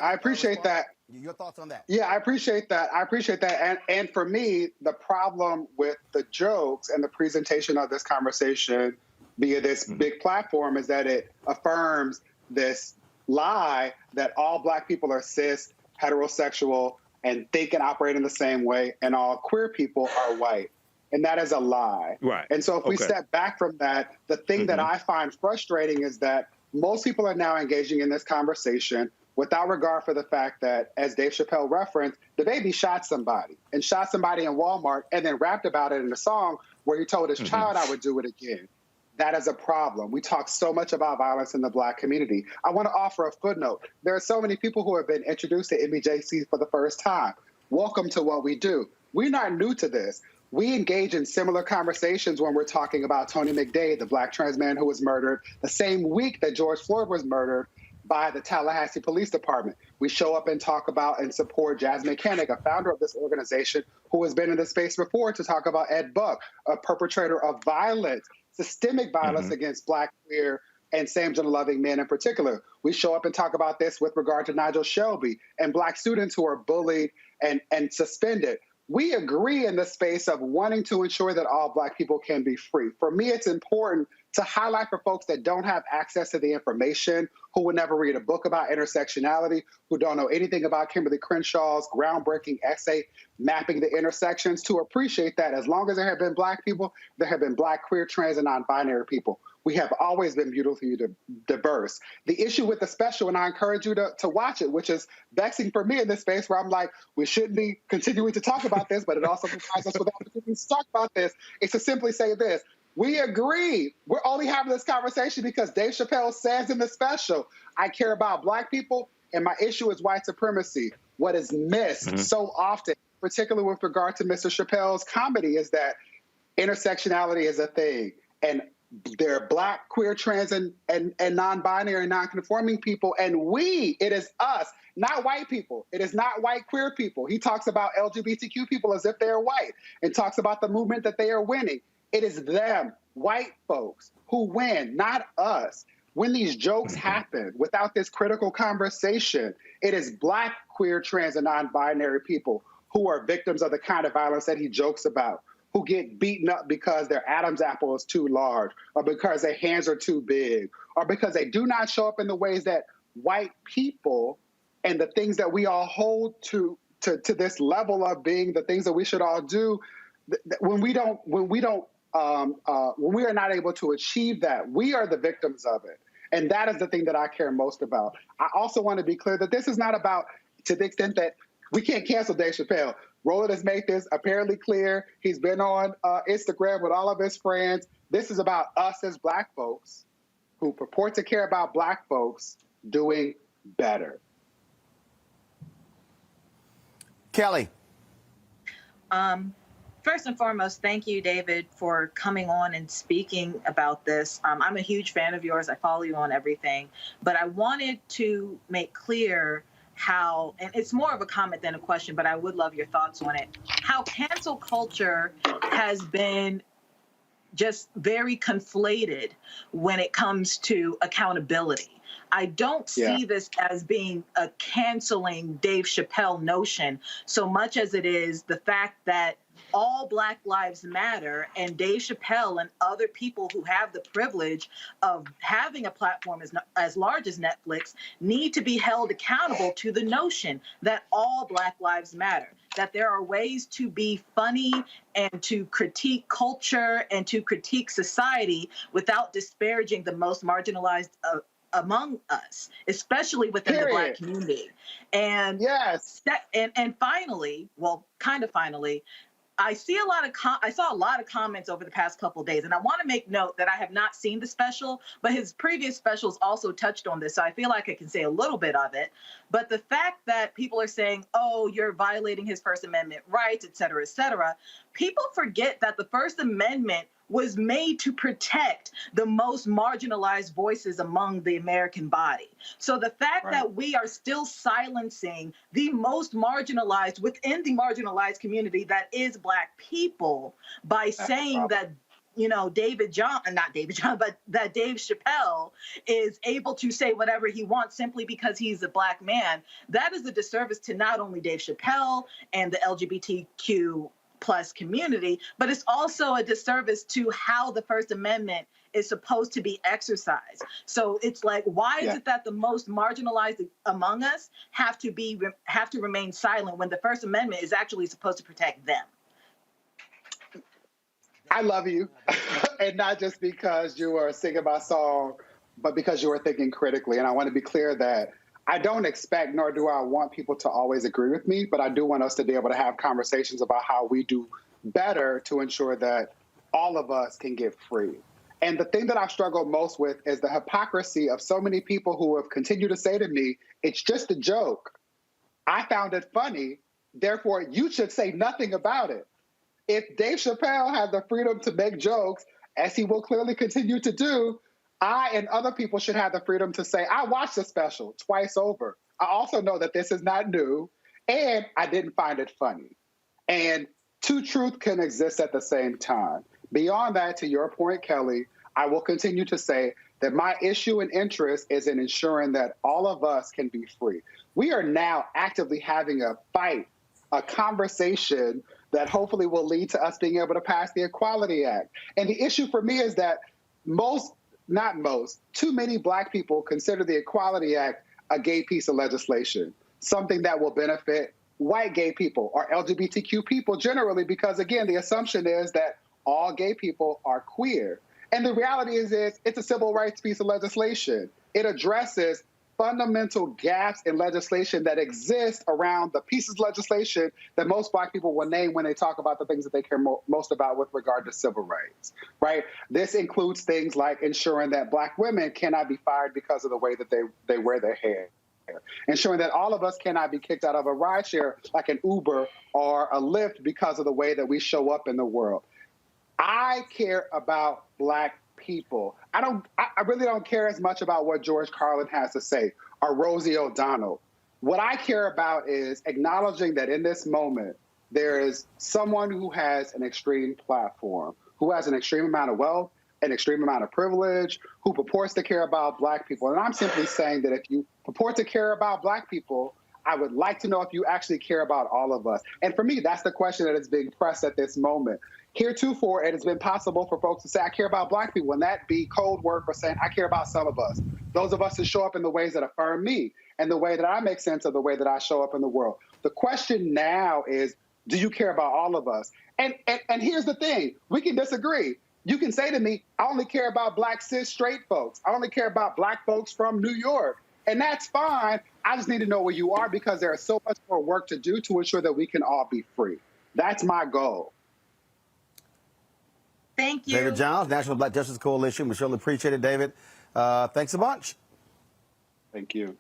I appreciate that. Your thoughts on that? Yeah, I appreciate that. And for me, the problem with the jokes and the presentation of this conversation via this big platform is that it affirms this lie that all Black people are cis, heterosexual, and think and operate in the same way, and all queer people are white. And that is a lie. Right. And so if we step back from that, the thing that I find frustrating is that most people are now engaging in this conversation without regard for the fact that, as Dave Chappelle referenced, the baby shot somebody in Walmart and then rapped about it in a song where he told his child, I would do it again. That is a problem. We talk so much about violence in the Black community. I want to offer a footnote. There are so many people who have been introduced to NBJC for the first time. Welcome to what we do. We're not new to this. We engage in similar conversations when we're talking about Tony McDade, the Black trans man who was murdered the same week that George Floyd was murdered by the Tallahassee Police Department. We show up and talk about and support Jasmine Koenig, a founder of this organization who has been in this space before, to talk about Ed Buck, a perpetrator of violence, systemic violence against Black, queer, and same-gender-loving men in particular. We show up and talk about this with regard to Nigel Shelby and Black students who are bullied and suspended. we agree in the space of wanting to ensure that all Black people can be free. For me, it's important to highlight for folks that don't have access to the information, who would never read a book about intersectionality, who don't know anything about Kimberly Crenshaw's groundbreaking essay mapping the intersections, to appreciate that as long as there have been Black people, there have been Black, queer, trans, and non-binary people. We have always been beautifully diverse. The issue with the special, and I encourage you to watch it, which is vexing for me in this space where I'm like, we shouldn't be continuing to talk about this, but it also provides us with opportunities to talk about this, is to simply say this. We agree. We're only having this conversation because Dave Chappelle says in the special, I care about Black people, and my issue is white supremacy. What is missed so often, particularly with regard to Mr. Chappelle's comedy, is that intersectionality is a thing. And there are Black, queer, trans, and non-binary and non-conforming people. And it is us, not white people. It is not white queer people. He talks about LGBTQ people as if they are white and talks about the movement that they are winning. It is them, white folks, who win, not us. When these jokes happen without this critical conversation, it is Black, queer, trans, and non-binary people who are victims of the kind of violence that he jokes about, who get beaten up because their Adam's apple is too large, or because their hands are too big, or because they do not show up in the ways that white people and the things that we all hold to this level of being the things that we should all do. When we are not able to achieve that, we are the victims of it. And that is the thing that I care most about. I also want to be clear that this is not about, to the extent that we can't cancel Dave Chappelle. Roland has made this apparently clear. He's been on Instagram with all of his friends. This is about us as Black folks who purport to care about Black folks doing better. Kelly. First and foremost, thank you, David, for coming on and speaking about this. I'm a huge fan of yours. I follow you on everything. But I wanted to make clear how, and it's more of a comment than a question, but I would love your thoughts on it, how cancel culture has been just very conflated when it comes to accountability. I don't see this as being a canceling Dave Chappelle notion so much as it is the fact that all Black lives matter, and Dave Chappelle and other people who have the privilege of having a platform as large as Netflix need to be held accountable to the notion that all Black lives matter, that there are ways to be funny and to critique culture and to critique society without disparaging the most marginalized among us, especially within the Black community. And and finally, well, kind of finally, I saw a lot of comments over the past couple of days, and I want to make note that I have not seen the special, but his previous specials also touched on this, so I feel like I can say a little bit of it. But the fact that people are saying, oh, you're violating his First Amendment rights, et cetera, people forget that the First Amendment was made to protect the most marginalized voices among the American body. So the fact that we are still silencing the most marginalized within the marginalized community that is Black people by saying that, you know, that Dave Chappelle is able to say whatever he wants simply because he's a Black man, that is a disservice to not only Dave Chappelle and the LGBTQ plus community, but it's also a disservice to how the First Amendment is supposed to be exercised. So it's like, why is it that the most marginalized among us have to remain silent when the First Amendment is actually supposed to protect them? I love you, and not just because you are singing my song, but because you are thinking critically. And I want to be clear that I don't expect, nor do I want people to always agree with me, but I do want us to be able to have conversations about how we do better to ensure that all of us can get free. And the thing that I've struggled most with is the hypocrisy of so many people who have continued to say to me, it's just a joke. I found it funny, therefore you should say nothing about it. If Dave Chappelle had the freedom to make jokes, as he will clearly continue to do, I and other people should have the freedom to say, I watched the special twice over. I also know that this is not new, and I didn't find it funny. And two truths can exist at the same time. Beyond that, to your point, Kelly, I will continue to say that my issue and interest is in ensuring that all of us can be free. We are now actively having a fight, a conversation that hopefully will lead to us being able to pass the Equality Act. And the issue for me is that too many Black people consider the Equality Act a gay piece of legislation, something that will benefit white gay people or LGBTQ people generally, because again, the assumption is that all gay people are queer. And the reality is it's a civil rights piece of legislation. It addresses fundamental gaps in legislation that exist around the pieces of legislation that most Black people will name when they talk about the things that they care most about with regard to civil rights, right? This includes things like ensuring that Black women cannot be fired because of the way that they wear their hair, ensuring that all of us cannot be kicked out of a rideshare like an Uber or a Lyft because of the way that we show up in the world. I care about Black people. I really don't care as much about what George Carlin has to say or Rosie O'Donnell. What I care about is acknowledging that in this moment, there is someone who has an extreme platform, who has an extreme amount of wealth, an extreme amount of privilege, who purports to care about Black people. And I'm simply saying that if you purport to care about Black people, I would like to know if you actually care about all of us. And for me, that's the question that is being pressed at this moment. Heretofore, it has been possible for folks to say, I care about Black people, and that be code word for saying, I care about some of us. Those of us who show up in the ways that affirm me and the way that I make sense of the way that I show up in the world. The question now is, do you care about all of us? And here's the thing, we can disagree. You can say to me, I only care about Black cis straight folks. I only care about Black folks from New York. And that's fine. I just need to know where you are because there is so much more work to do to ensure that we can all be free. That's my goal. Thank you. David Johns, National Black Justice Coalition. We surely appreciate it, David. Thanks a bunch. Thank you.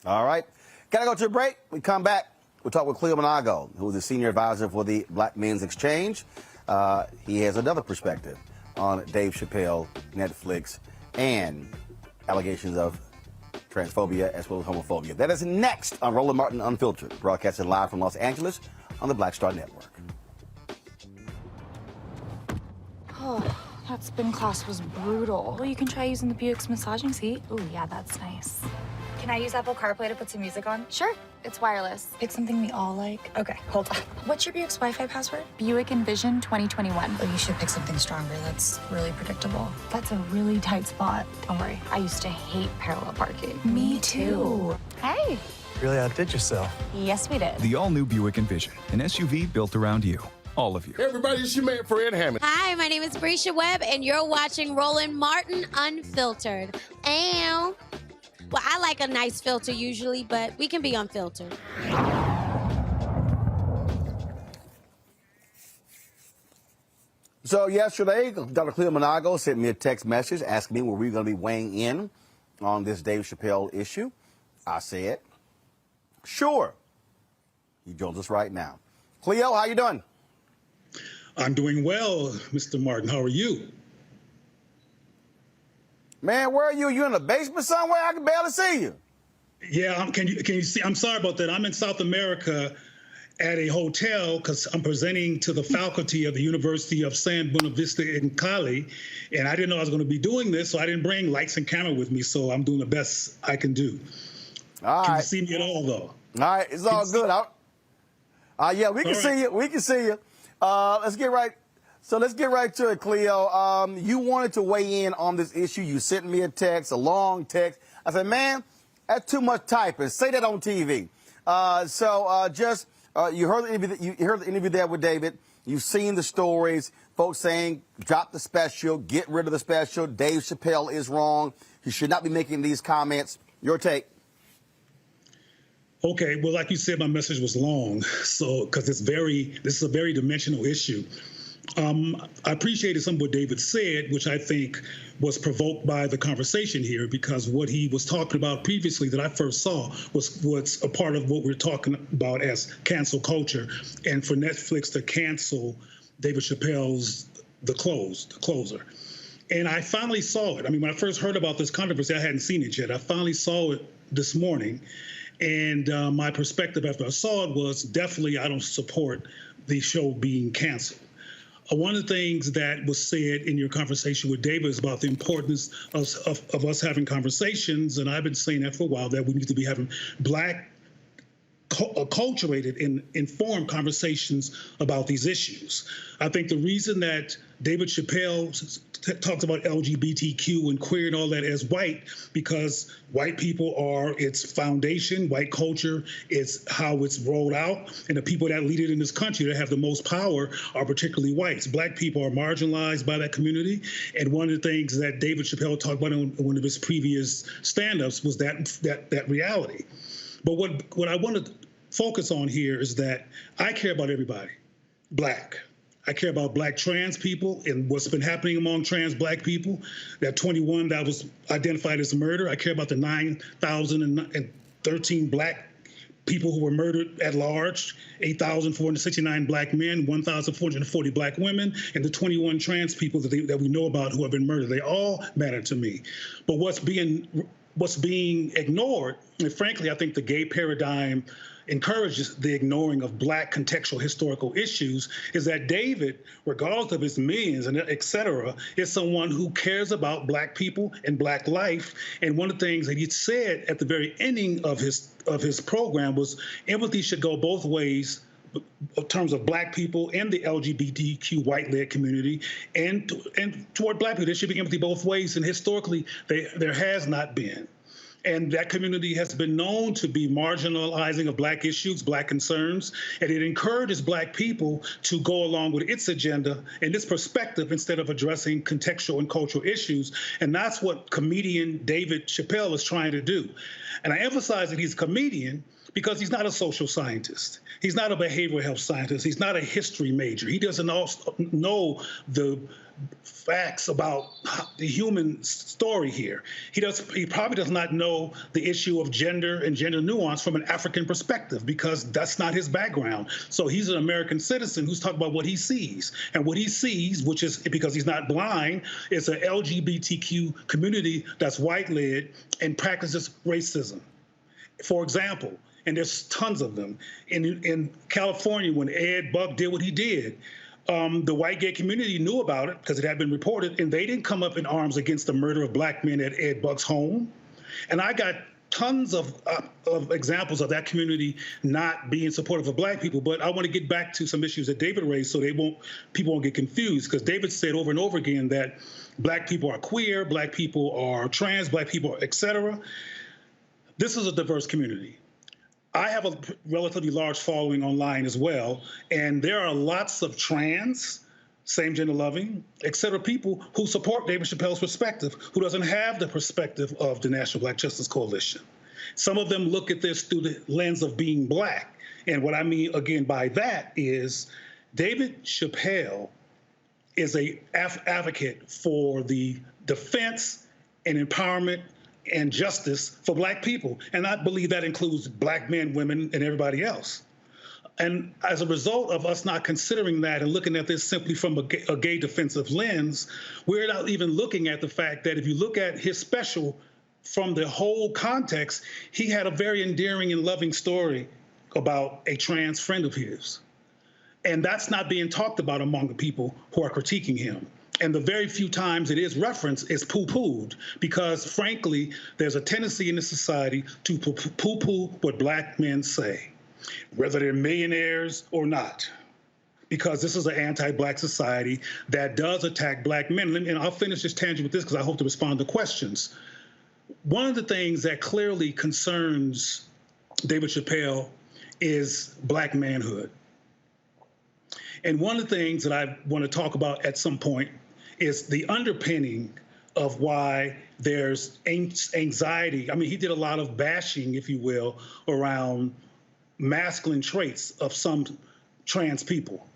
All right. Gotta go to a break. We come back. We'll talk with Cleo Monago, who is the senior advisor for the Black Men's Exchange. He has another perspective on Dave Chappelle, Netflix, and allegations of transphobia as well as homophobia. That is next on Roland Martin Unfiltered, broadcasting live from Los Angeles on the Black Star Network. Oh, that spin class was brutal. Well, you can try using the Buick's massaging seat. Oh, yeah, that's nice. Can I use Apple CarPlay to put some music on? Sure, it's wireless. Pick something we all like. Okay, hold on. What's your Buick's Wi-Fi password? Buick Envision 2021. Oh, you should pick something stronger. That's really predictable. That's a really tight spot. Don't worry, I used to hate parallel parking. Me too. Hey. Really outdid yourself. Yes, we did. The all-new Buick Envision, an SUV built around you. All of you. Hey everybody, it's your man Fred Hammond. Hi, my name is Brisha Webb, and you're watching Roland Martin Unfiltered. Ow. Well, I like a nice filter usually, but we can be unfiltered. So yesterday, Dr. Cleo Monago sent me a text message asking me were we going to be weighing in on this Dave Chappelle issue. I said, sure. He joins us right now. Cleo, how you doing? I'm doing well, Mr. Martin. How are you? Man, where are you? You in the basement somewhere? I can barely see you. Yeah, can you see? I'm sorry about that. I'm in South America at a hotel because I'm presenting to the faculty of the University of San Buenavista in Cali, and I didn't know I was going to be doing this, so I didn't bring lights and camera with me, so I'm doing the best I can do. All right. Can you see me at all, though? All right, it's all good. Yeah, we can see you. We can see you. Let's get right to it, Cleo. You wanted to weigh in on this issue. You sent me a text, a long text. I said, man, that's too much typing. Say that on TV. You heard the interview there with David. You've seen the stories. Folks saying, drop the special, get rid of the special. Dave Chappelle is wrong. He should not be making these comments. Your take. Okay, well, like you said, my message was long, so because this is a very dimensional issue. I appreciated some of what David said, which I think was provoked by the conversation here, because what he was talking about previously that I first saw was a part of what we're talking about as cancel culture, and for Netflix to cancel David Chappelle's The Closer. And I finally saw it. I mean, when I first heard about this controversy, I hadn't seen it yet. I finally saw it this morning. And my perspective after I saw it was definitely I don't support the show being canceled. One of the things that was said in your conversation with David is about the importance of us having conversations, and I've been saying that for a while, that we need to be having Black acculturated and informed conversations about these issues. I think the reason that David Chappelle talks about LGBTQ and queer and all that as white, because white people are its foundation, white culture is how it's rolled out, and the people that lead it in this country that have the most power are particularly whites. Black people are marginalized by that community, and one of the things that David Chappelle talked about in one of his previous stand-ups was that reality. But what I want to focus on here is that I care about everybody, Black. I care about Black trans people and what's been happening among trans Black people. That 21 that was identified as murder. I care about the 9,013 Black people who were murdered at large, 8,469 Black men, 1,440 Black women, and the 21 trans people that we know about who have been murdered. They all matter to me. But what's being ignored, and frankly, I think the gay paradigm encourages the ignoring of Black contextual historical issues, is that David, regardless of his millions and et cetera, is someone who cares about Black people and Black life. And one of the things that he said at the very ending of his program was empathy should go both ways in terms of Black people and the LGBTQ white-led community, and toward Black people. There should be empathy both ways, and historically there has not been. And that community has been known to be marginalizing of Black issues, Black concerns, and it encourages Black people to go along with its agenda and its perspective instead of addressing contextual and cultural issues. And that's what comedian David Chappelle is trying to do. And I emphasize that he's a comedian because he's not a social scientist. He's not a behavioral health scientist. He's not a history major. He doesn't know the facts about the human story here. He probably does not know the issue of gender and gender nuance from an African perspective, because that's not his background. So he's an American citizen who's talking about what he sees. And what he sees, which is, because he's not blind, is an LGBTQ community that's white-led and practices racism. For example, and there's tons of them, in California, when Ed Buck did what he did, the white gay community knew about it because it had been reported, and they didn't come up in arms against the murder of Black men at Ed Buck's home. And I got tons of examples of that community not being supportive of Black people. But I want to get back to some issues that David raised so people won't get confused, because David said over and over again that Black people are queer, Black people are trans, Black people, et cetera. This is a diverse community. I have a relatively large following online as well, and there are lots of trans, same-gender loving, et cetera, people who support David Chappelle's perspective, who doesn't have the perspective of the National Black Justice Coalition. Some of them look at this through the lens of being Black. And what I mean, again, by that is David Chappelle is an advocate for the defense and empowerment and justice for Black people. And I believe that includes Black men, women, and everybody else. And as a result of us not considering that and looking at this simply from a gay defensive lens, we're not even looking at the fact that if you look at his special from the whole context, he had a very endearing and loving story about a trans friend of his. And that's not being talked about among the people who are critiquing him. And the very few times it is referenced is poo-pooed, because frankly, there's a tendency in this society to poo-poo what Black men say, whether they're millionaires or not, because this is an anti-Black society that does attack Black men. And I'll finish this tangent with this because I hope to respond to questions. One of the things that clearly concerns David Chappelle is Black manhood. And one of the things that I want to talk about at some point is the underpinning of why there's anxiety. I mean, he did a lot of bashing, if you will, around masculine traits of some trans people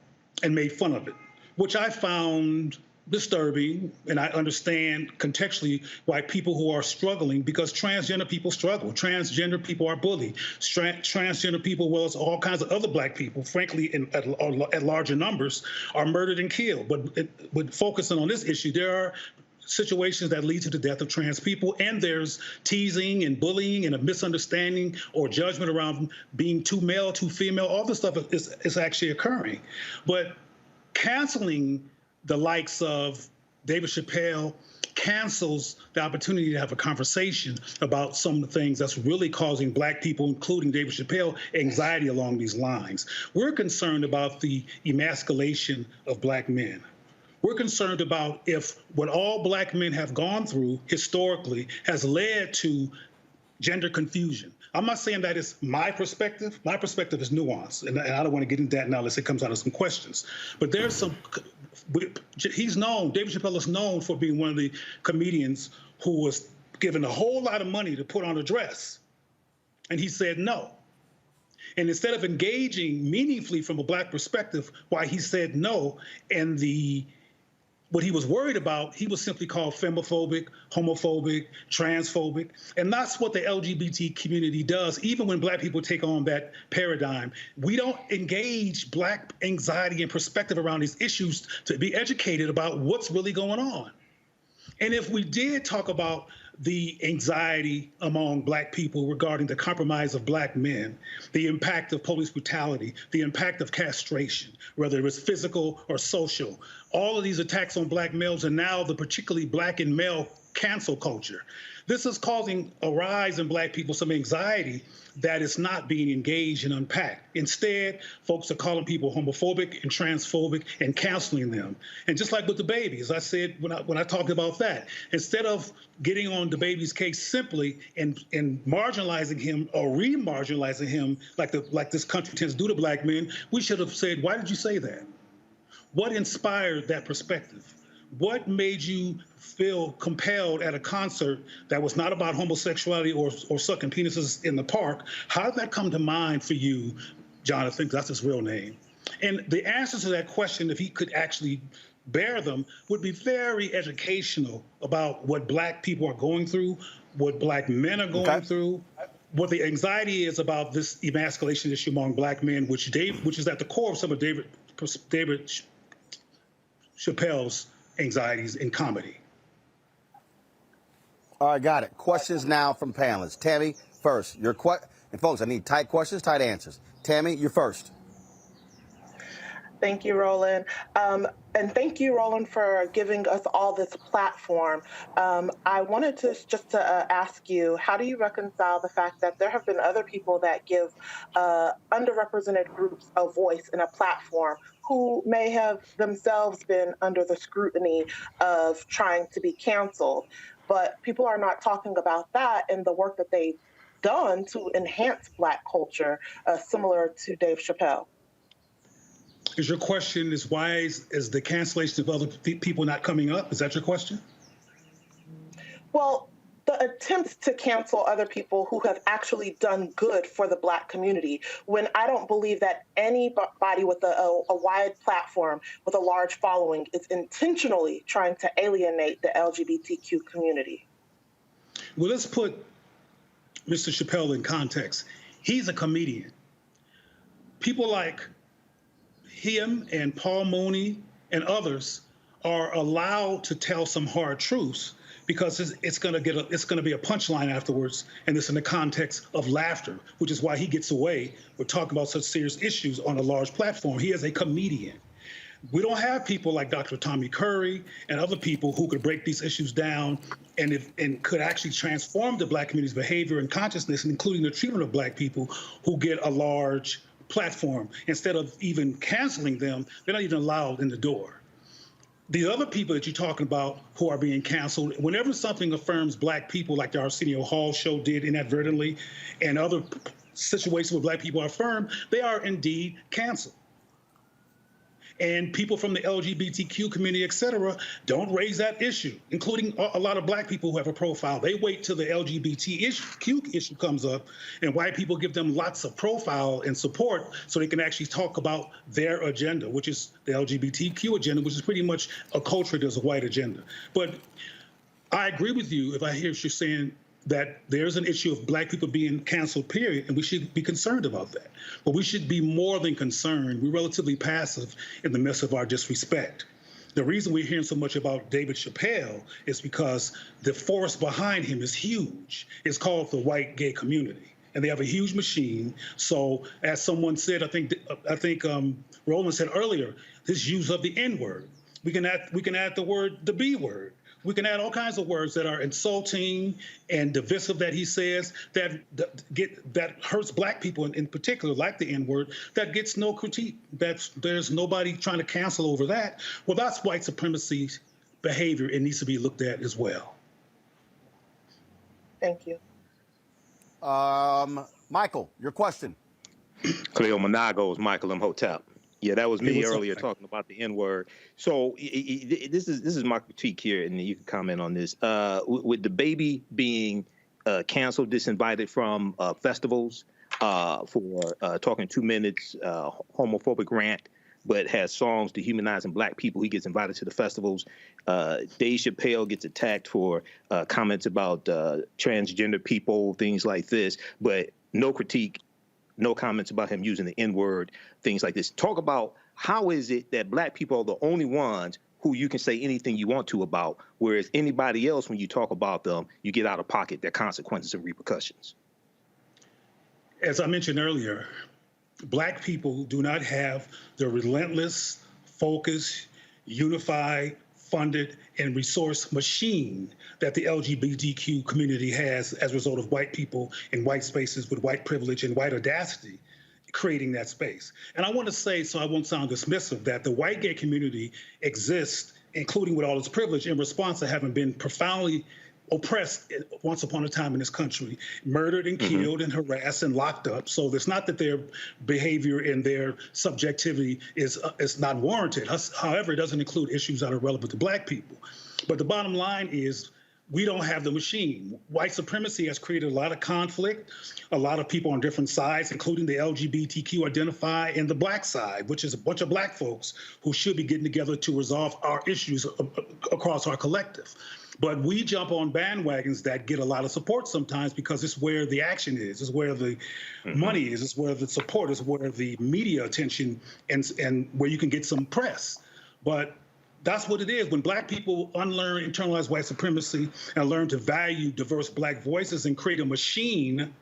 and made fun of it, which I found disturbing. And I understand contextually why people who are struggling, because transgender people struggle. Transgender people are bullied. Transgender people, well as all kinds of other Black people, frankly, at larger numbers, are murdered and killed. But focusing on this issue, there are situations that lead to the death of trans people, and there's teasing and bullying and a misunderstanding or judgment around being too male, too female. All this stuff is actually occurring. But canceling the likes of David Chappelle, cancels the opportunity to have a conversation about some of the things that's really causing Black people, including David Chappelle, anxiety along these lines. We're concerned about the emasculation of Black men. We're concerned about if what all Black men have gone through historically has led to gender confusion. I'm not saying that is my perspective. My perspective is nuanced, and I don't want to get into that now unless it comes out of some questions. But there's some, he's known, David Chappelle is known for being one of the comedians who was given a whole lot of money to put on a dress, and he said no. And instead of engaging meaningfully from a Black perspective why he said no, and what he was worried about, he was simply called femophobic, homophobic, transphobic. And that's what the LGBT community does. Even when Black people take on that paradigm, we don't engage Black anxiety and perspective around these issues to be educated about what's really going on. And if we did talk about the anxiety among Black people regarding the compromise of Black men, the impact of police brutality, the impact of castration, whether it's physical or social, all of these attacks on Black males, and now the particularly Black and male cancel culture. This is causing a rise in Black people some anxiety that is not being engaged and unpacked. Instead, folks are calling people homophobic and transphobic and canceling them. And just like with the baby, as I said when I talked about that, instead of getting on the baby's case simply and marginalizing him or re-marginalizing him like this country tends to do to Black men, we should have said, why did you say that? What inspired that perspective? What made you feel compelled at a concert that was not about homosexuality or sucking penises in the park? How did that come to mind for you, Jonathan? That's his real name. And the answers to that question, if he could actually bear them, would be very educational about what Black people are going through, what Black men are going through, what the anxiety is about this emasculation issue among Black men, which is at the core of some of David Chappelle's anxieties in comedy. All right, got it. Questions now from panelists. Tammy, first. And folks, I need tight questions, tight answers. Tammy, you're first. Thank you, Roland. And thank you, Roland, for giving us all this platform. I wanted to just ask you, how do you reconcile the fact that there have been other people that give underrepresented groups a voice and a platform who may have themselves been under the scrutiny of trying to be canceled, but people are not talking about that and the work that they've done to enhance Black culture, similar to Dave Chappelle? Is your question why is the cancellation of other people not coming up? Is that your question? Well, the attempts to cancel other people who have actually done good for the Black community, when I don't believe that anybody with a wide platform, with a large following, is intentionally trying to alienate the LGBTQ community. Well, let's put Mr. Chappelle in context. He's a comedian. People like him and Paul Mooney and others are allowed to tell some hard truths because it's going to be a punchline afterwards, and it's in the context of laughter, which is why he gets away with talking about such serious issues on a large platform. He is a comedian. We don't have people like Dr. Tommy Curry and other people who could break these issues down and could actually transform the Black community's behavior and consciousness, including the treatment of Black people who get a large platform. Instead of even canceling them, they're not even allowed in the door. The other people that you're talking about who are being canceled, whenever something affirms Black people, like the Arsenio Hall show did inadvertently, and other situations where Black people are affirmed, they are indeed canceled. And people from the LGBTQ community, et cetera, don't raise that issue, including a lot of Black people who have a profile. They wait till the LGBTQ issue comes up, and white people give them lots of profile and support so they can actually talk about their agenda, which is the LGBTQ agenda, which is pretty much a culture that's a white agenda. But I agree with you if I hear what you're saying, that there's an issue of Black people being canceled, period, and we should be concerned about that. But we should be more than concerned. We're relatively passive in the midst of our disrespect. The reason we're hearing so much about David Chappelle is because the force behind him is huge. It's called the white gay community, and they have a huge machine. So as someone said, I think Roland said earlier, his use of the N-word. We can add the B word. We can add all kinds of words that are insulting and divisive that he says that hurts black people in particular, like the N-word, that gets no critique. There's nobody trying to cancel over that. Well, that's white supremacy behavior. It needs to be looked at as well. Thank you. Michael, your question. Cleo Monagos, Michael Imhotep. Yeah, that was me earlier talking about the N-word. So this is my critique here, and you can comment on this. With the baby being canceled, disinvited from festivals for talking 2 minutes, homophobic rant, but has songs dehumanizing black people. He gets invited to the festivals. Dave Chappelle gets attacked for comments about transgender people, things like this, but no critique. No comments about him using the N-word, things like this. Talk about how is it that black people are the only ones who you can say anything you want to about, whereas anybody else, when you talk about them, you get out of pocket their consequences and repercussions. As I mentioned earlier, black people do not have the relentless, focused, unified, funded, and resource machine that the LGBTQ community has as a result of white people in white spaces with white privilege and white audacity creating that space. And I want to say, so I won't sound dismissive, that the white gay community exists, including with all its privilege, in response to having been profoundly oppressed once upon a time in this country, murdered and killed and harassed and locked up. So it's not that their behavior and their subjectivity is not warranted. However, it doesn't include issues that are relevant to black people. But the bottom line is we don't have the machine. White supremacy has created a lot of conflict, a lot of people on different sides, including the LGBTQ identify and the black side, which is a bunch of black folks who should be getting together to resolve our issues across our collective. But we jump on bandwagons that get a lot of support sometimes because it's where the action is, it's where the money is, it's where the support is, where the media attention and where you can get some press. But that's what it is. When black people unlearn internalized white supremacy and learn to value diverse black voices and create a machine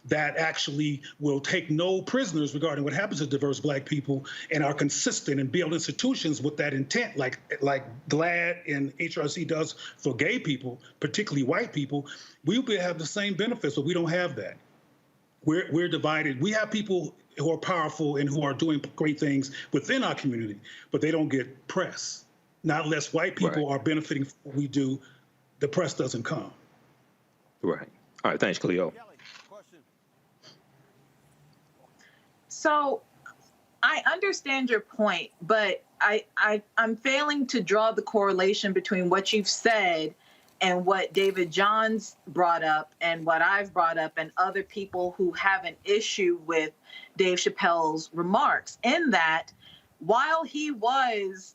that actually will take no prisoners regarding what happens to diverse black people and are consistent and build institutions with that intent, like GLAAD and HRC does for gay people, particularly white people, we will have the same benefits, but we don't have that. We're divided. We have people who are powerful and who are doing great things within our community, but they don't get press. Not unless white people are benefiting from what we do, the press doesn't come. Right. All right. Thanks, Cleo. So I understand your point, but I'm failing to draw the correlation between what you've said and what David Johns brought up and what I've brought up and other people who have an issue with Dave Chappelle's remarks, in that while he was,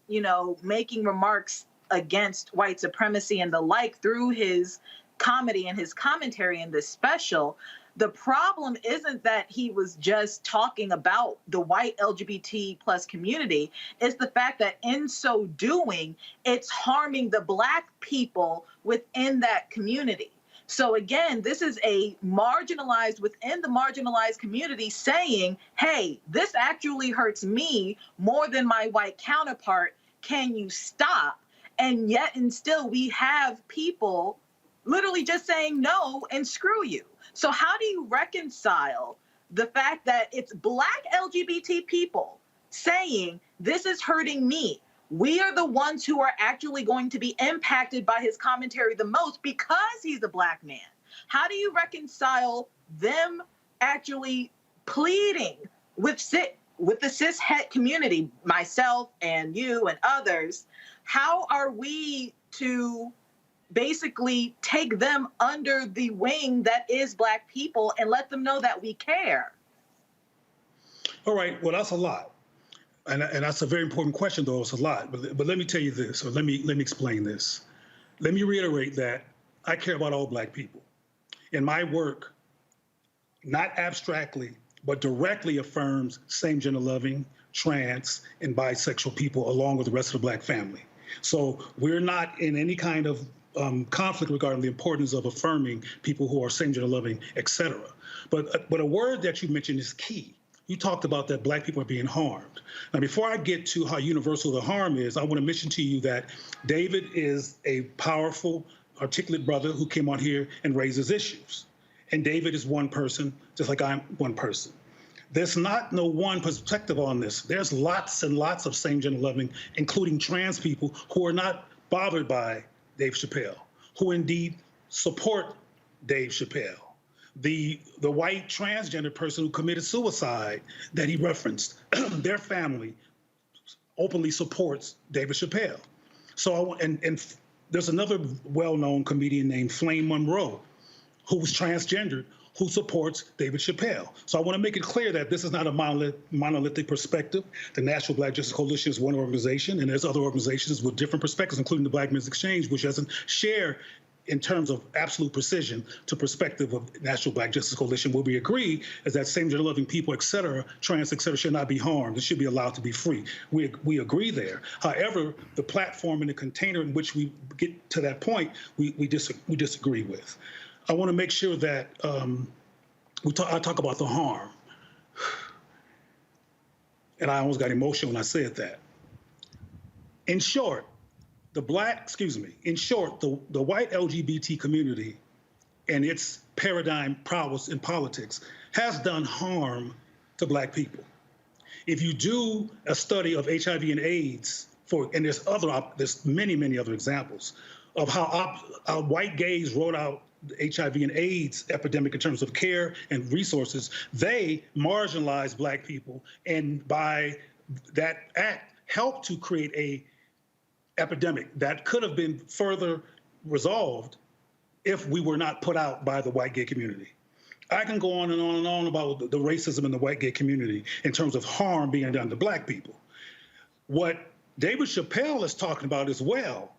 making remarks against white supremacy and the like through his comedy and his commentary in this special, the problem isn't that he was just talking about the white LGBT plus community. It's the fact that in so doing, it's harming the black people within that community. So again, this is a marginalized within the marginalized community saying, hey, this actually hurts me more than my white counterpart. Can you stop? And yet and still we have people literally just saying no and screw you. So how do you reconcile the fact that it's black LGBT people saying this is hurting me? We are the ones who are actually going to be impacted by his commentary the most because he's a black man. How do you reconcile them actually pleading with the cis het community, myself and you and others? How are we to basically take them under the wing that is black people and let them know that we care? All right, well, that's a lot. And that's a very important question, though. It's a lot. But let me tell you this, or let me explain this. Let me reiterate that I care about all black people. And my work, not abstractly, but directly affirms same-gender loving, trans, and bisexual people, along with the rest of the black family. So we're not in any kind of conflict regarding the importance of affirming people who are same-gender loving, et cetera. But a word that you mentioned is key. you talked about that black people are being harmed. Now, before I get to how universal the harm is, I want to mention to you that David is a powerful, articulate brother who came on here and raises issues. And David is one person, just like I'm one person. There's not no one perspective on this. There's lots and lots of same-gender loving, including trans people, who are not bothered by Dave Chappelle, who indeed support Dave Chappelle. The white transgender person who committed suicide that he referenced, their family openly supports David Chappelle. So, and there's another well-known comedian named Flame Monroe, who's transgendered, who supports David Chappelle. So I want to make it clear that this is not a monolithic perspective. The National Black Justice Coalition is one organization, and there's other organizations with different perspectives, including the Black Men's Exchange, which doesn't share in terms of absolute precision to perspective of National Black Justice Coalition. Where we agree is that same-gender loving people, et cetera, trans, et cetera, should not be harmed. They should be allowed to be free. We agree there. However, the platform and the container in which we get to that point, we disagree with. I want to make sure that I talk about the harm. And I almost got emotional when I said that. In short, the white LGBT community and its paradigm prowess in politics has done harm to black people. If you do a study of HIV and AIDS, and there's many, many other examples of how white gays wrote out the HIV and AIDS epidemic in terms of care and resources, they marginalized black people, and by that act helped to create a epidemic that could have been further resolved if we were not put out by the white gay community. I can go on and on and on about the racism in the white gay community in terms of harm being done to black people. What David Chappelle is talking about as well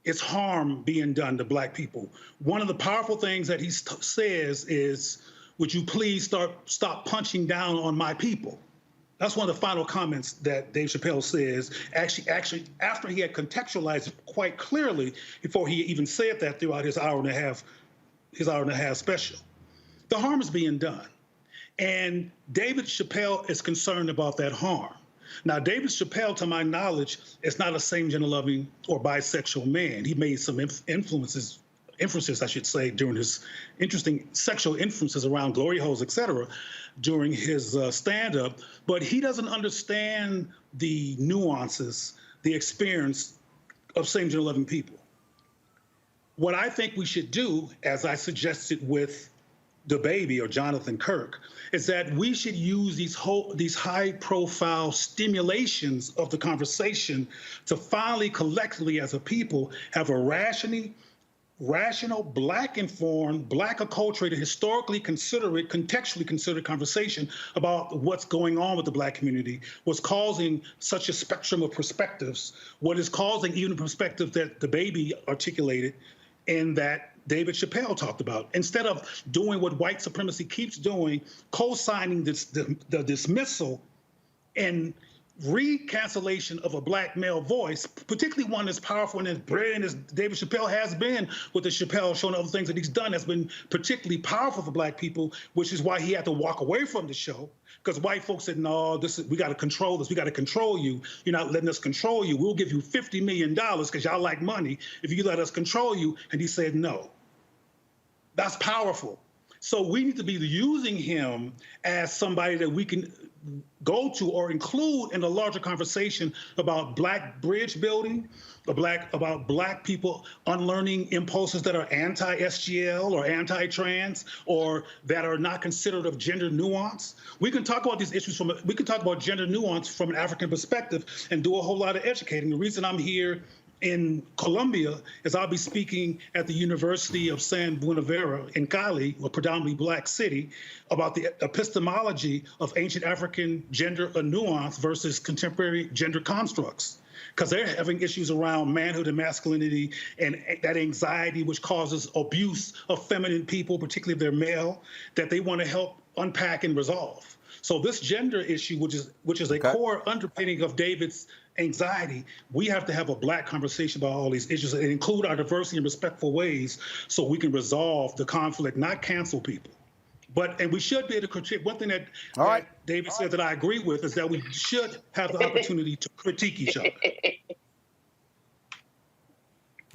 is harm being done to black people. One of the powerful things that he says is, would you please stop punching down on my people? That's one of the final comments that Dave Chappelle says, actually after he had contextualized it quite clearly before he even said that throughout his hour and a half special. The harm is being done. And David Chappelle is concerned about that harm. Now, David Chappelle, to my knowledge, is not a same-gender loving or bisexual man. He made some inferences, I should say, during his interesting sexual inferences around glory holes, et cetera, during his stand-up. But he doesn't understand the nuances, the experience of same-gender loving people. What I think we should do, as I suggested with the baby or Jonathan Kirk, is that we should use these high-profile stimulations of the conversation to finally, collectively, as a people, have a rational, Black-informed, Black-acculturated, historically considerate, contextually considered conversation about what's going on with the Black community, what's causing such a spectrum of perspectives, what is causing even a perspective that the baby articulated and that David Chappelle talked about. Instead of doing what white supremacy keeps doing, co-signing the dismissal and re-cancellation of a Black male voice, particularly one as powerful and as brilliant as David Chappelle has been with the Chappelle Show and other things that he's done, has been particularly powerful for Black people, which is why he had to walk away from the show, because white folks said, no, we got to control this. We got to control you. You're not letting us control you. We'll give you $50 million because y'all like money if you let us control you. And he said, no. That's powerful. So we need to be using him as somebody that we can go to or include in a larger conversation about Black bridge building, about Black people unlearning impulses that are anti-SGL or anti-trans or that are not considered of gender nuance. We can talk about these issues we can talk about gender nuance from an African perspective and do a whole lot of educating. The reason I'm here in Colombia is I'll be speaking at the University of San Buenaventura in Cali, a predominantly Black city, about the epistemology of ancient African gender nuance versus contemporary gender constructs. Because they're having issues around manhood and masculinity and that anxiety which causes abuse of feminine people, particularly if they're male, that they want to help unpack and resolve. So this gender issue, which is a core underpinning of David's anxiety, we have to have a Black conversation about all these issues and include our diversity in respectful ways so we can resolve the conflict, not cancel people, And we should be able to critique. One thing that David said that I agree with is that we should have the opportunity to critique each other.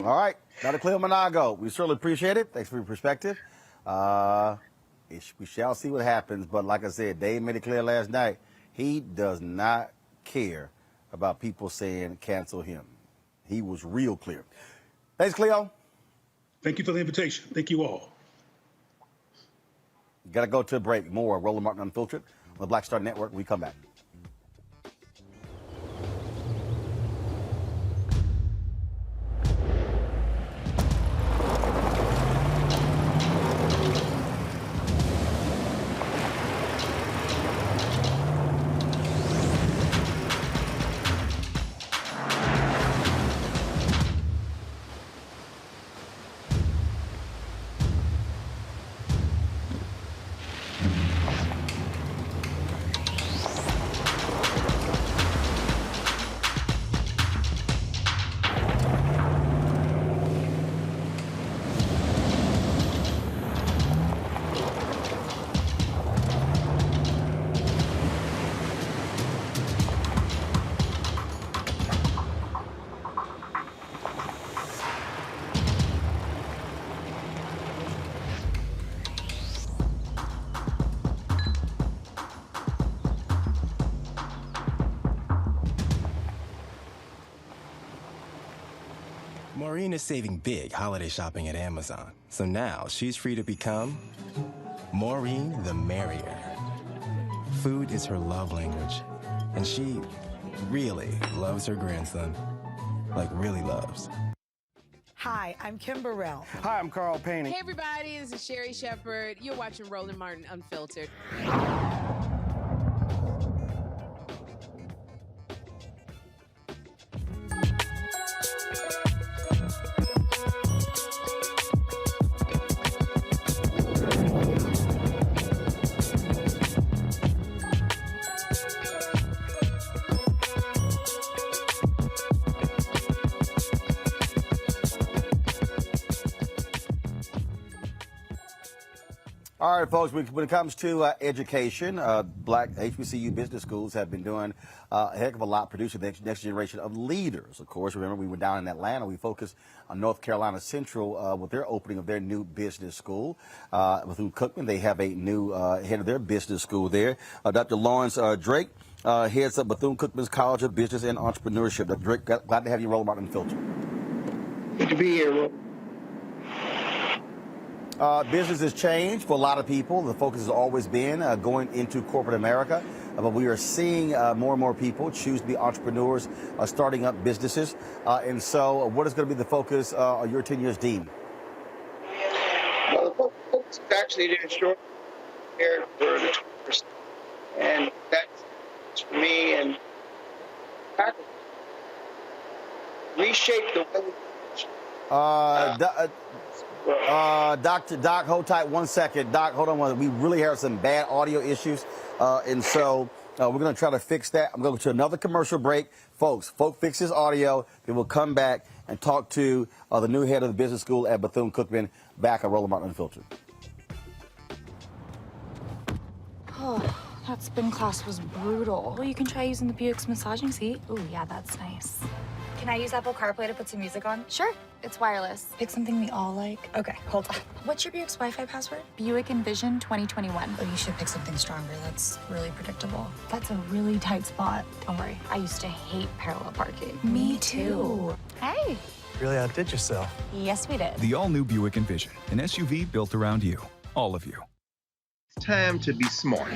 All right, Dr. Cleo Monago, we certainly appreciate it. Thanks for your perspective. We shall see what happens, but like I said, Dave made it clear last night, he does not care about people saying cancel him. He was real clear. Thanks, Cleo. Thank you for the invitation. Thank you all. Got to go to a break. More Roland Martin Unfiltered on the Black Star Network. We come back. Maureen is saving big holiday shopping at Amazon, so now she's free to become Maureen the Merrier. Food is her love language, and she really loves her grandson. Like, really loves. Hi, I'm Kim Burrell. Hi, I'm Carl Payne. Hey, everybody, this is Sherry Shepherd. You're watching Roland Martin Unfiltered. All right, folks, when it comes to education, black HBCU business schools have been doing a heck of a lot producing the next generation of leaders. Of course, remember, we were down in Atlanta. We focused on North Carolina Central with their opening of their new business school. Bethune-Cookman, they have a new head of their business school there. Dr. Lawrence Drake heads up Bethune-Cookman's College of Business and Entrepreneurship. Dr. Drake, glad to have you, Roland Martin Unfiltered. Good to be here, Roland. Business has changed for a lot of people. The focus has always been going into corporate America, but we are seeing more and more people choose to be entrepreneurs, starting up businesses. And so what is going to be the focus on your tenure as dean? Well, the focus is actually to ensure here for the 20%. And that's for me and reshape the way. Doc, hold tight 1 second. Doc, hold on. We really have some bad audio issues. And so we're going to try to fix that. I'm going to another commercial break. Folks, fix his audio. Then we'll come back and talk to the new head of the business school at Bethune-Cookman back on Roland Martin Unfiltered. Oh, that spin class was brutal. Well, you can try using the Buick's massaging seat. Oh, yeah, that's nice. Can I use Apple CarPlay to put some music on? Sure, it's wireless. Pick something we all like. Okay, hold on. What's your Buick's Wi-Fi password? Buick Envision 2021. Oh, you should pick something stronger. That's really predictable. That's a really tight spot. Don't worry, I used to hate parallel parking. Me too. Hey. Really outdid yourself. Yes, we did. The all-new Buick Envision, an SUV built around you, all of you. It's time to be smart.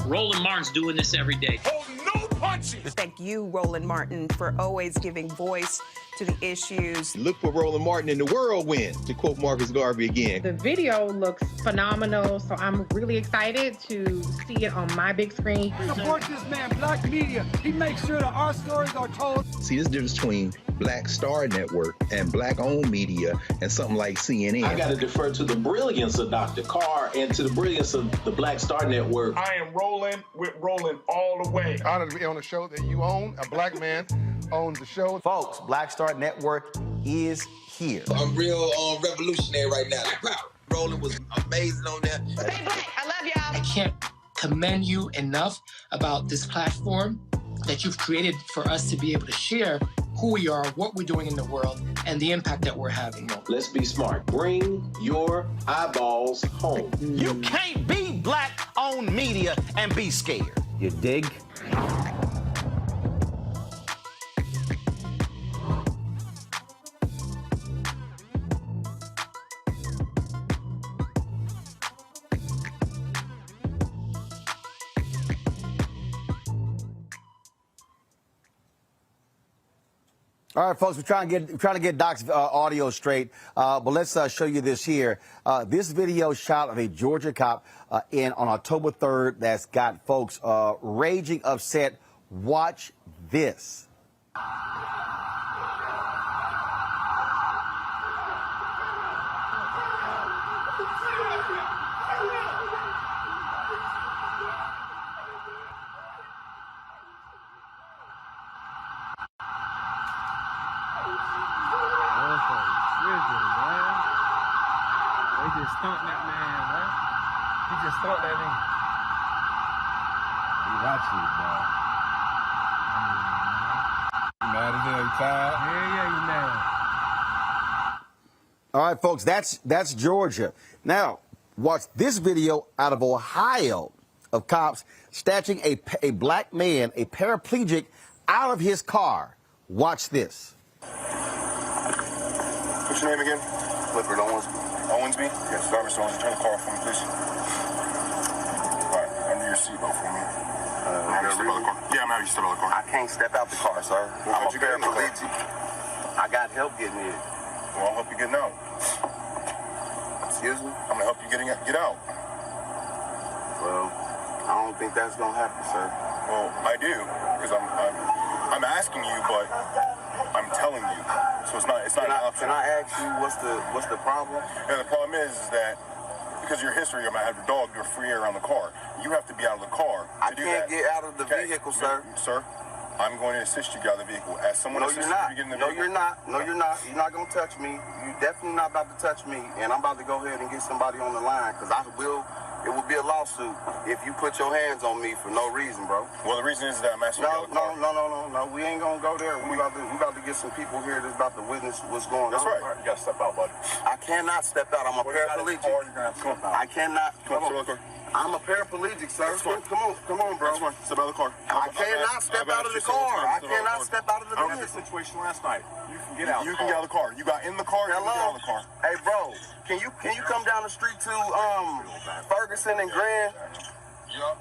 Roland Martin's doing this every day. Oh, no punches! Thank you, Roland Martin, for always giving voice to the issues. Look for Roland Martin in the whirlwind, to quote Marcus Garvey again. The video looks phenomenal, so I'm really excited to see it on my big screen. Support this man, Black Media. He makes sure that our stories are told. See, this difference between Black Star Network and Black-owned media and something like CNN. I got to defer to the brilliance of Dr. Carr and to the brilliance of the Black Star Network. I am rolling with Roland all the way. Honored to be on a show that you own. A black man owns the show. Folks, Black Star Network is here. I'm real revolutionary right now. Roland was amazing on there. Stay black. I love y'all. I can't commend you enough about this platform that you've created for us to be able to share who we are, what we're doing in the world, and the impact that we're having. Let's be smart. Bring your eyeballs home. You can't be black-owned media and be scared. You dig? All right, folks, we're trying to get Doc's audio straight, but let's show you this here. This video shot of a Georgia cop on October 3rd that's got folks raging upset. Watch this. They just stumped that man, man. He just stumped that nigga. He watching it, bro. You mad as hell? You tired? Yeah, you mad. All right, folks, that's Georgia. Now, watch this video out of Ohio of cops snatching a black man, a paraplegic, out of his car. Watch this. What's your name again? Clifford Owensby? Yes, sir. Mr. Owensby, turn the car off for me, please. All right, under your seatbelt for me. Yeah, I'm having you step out of the car. I can't step out the car, sir. I'm a paraplegic. I got help getting in. Well, I'll help you getting out. Excuse me? I'm gonna help you get out. Well, I don't think that's gonna happen, sir. Well, I do, because I'm asking you, but I'm telling you. So it's not an option. Can I ask you what's the problem? Yeah, the problem is that because of your history, I'm gonna have your dog do a free air around the car. You have to be out of the car. I can't get out of the vehicle, sir. Sir, I'm going to assist you get out of the vehicle. As someone assists you to get in the vehicle. No, you're not. No, you're not. You're not gonna touch me. You're definitely not about to touch me. And I'm about to go ahead and get somebody on the line because it will be a lawsuit if you put your hands on me for no reason, bro. Well, the reason is that I'm asking you. No. We ain't gonna go there. We about to get some people here that's about to witness what's going on. That's right. You gotta step out, buddy. I cannot step out. I'm a paraplegic. I cannot. Come on. I'm a paraplegic, sir. Come on, bro. Step out of the car. I cannot step out of the car. I cannot step out of the vehicle. I had this situation last night. You can get out. You can get out of the car. You got in the car. Hello. You can get out of the car. Hey, bro. Can you come down the street to Ferguson and Grand?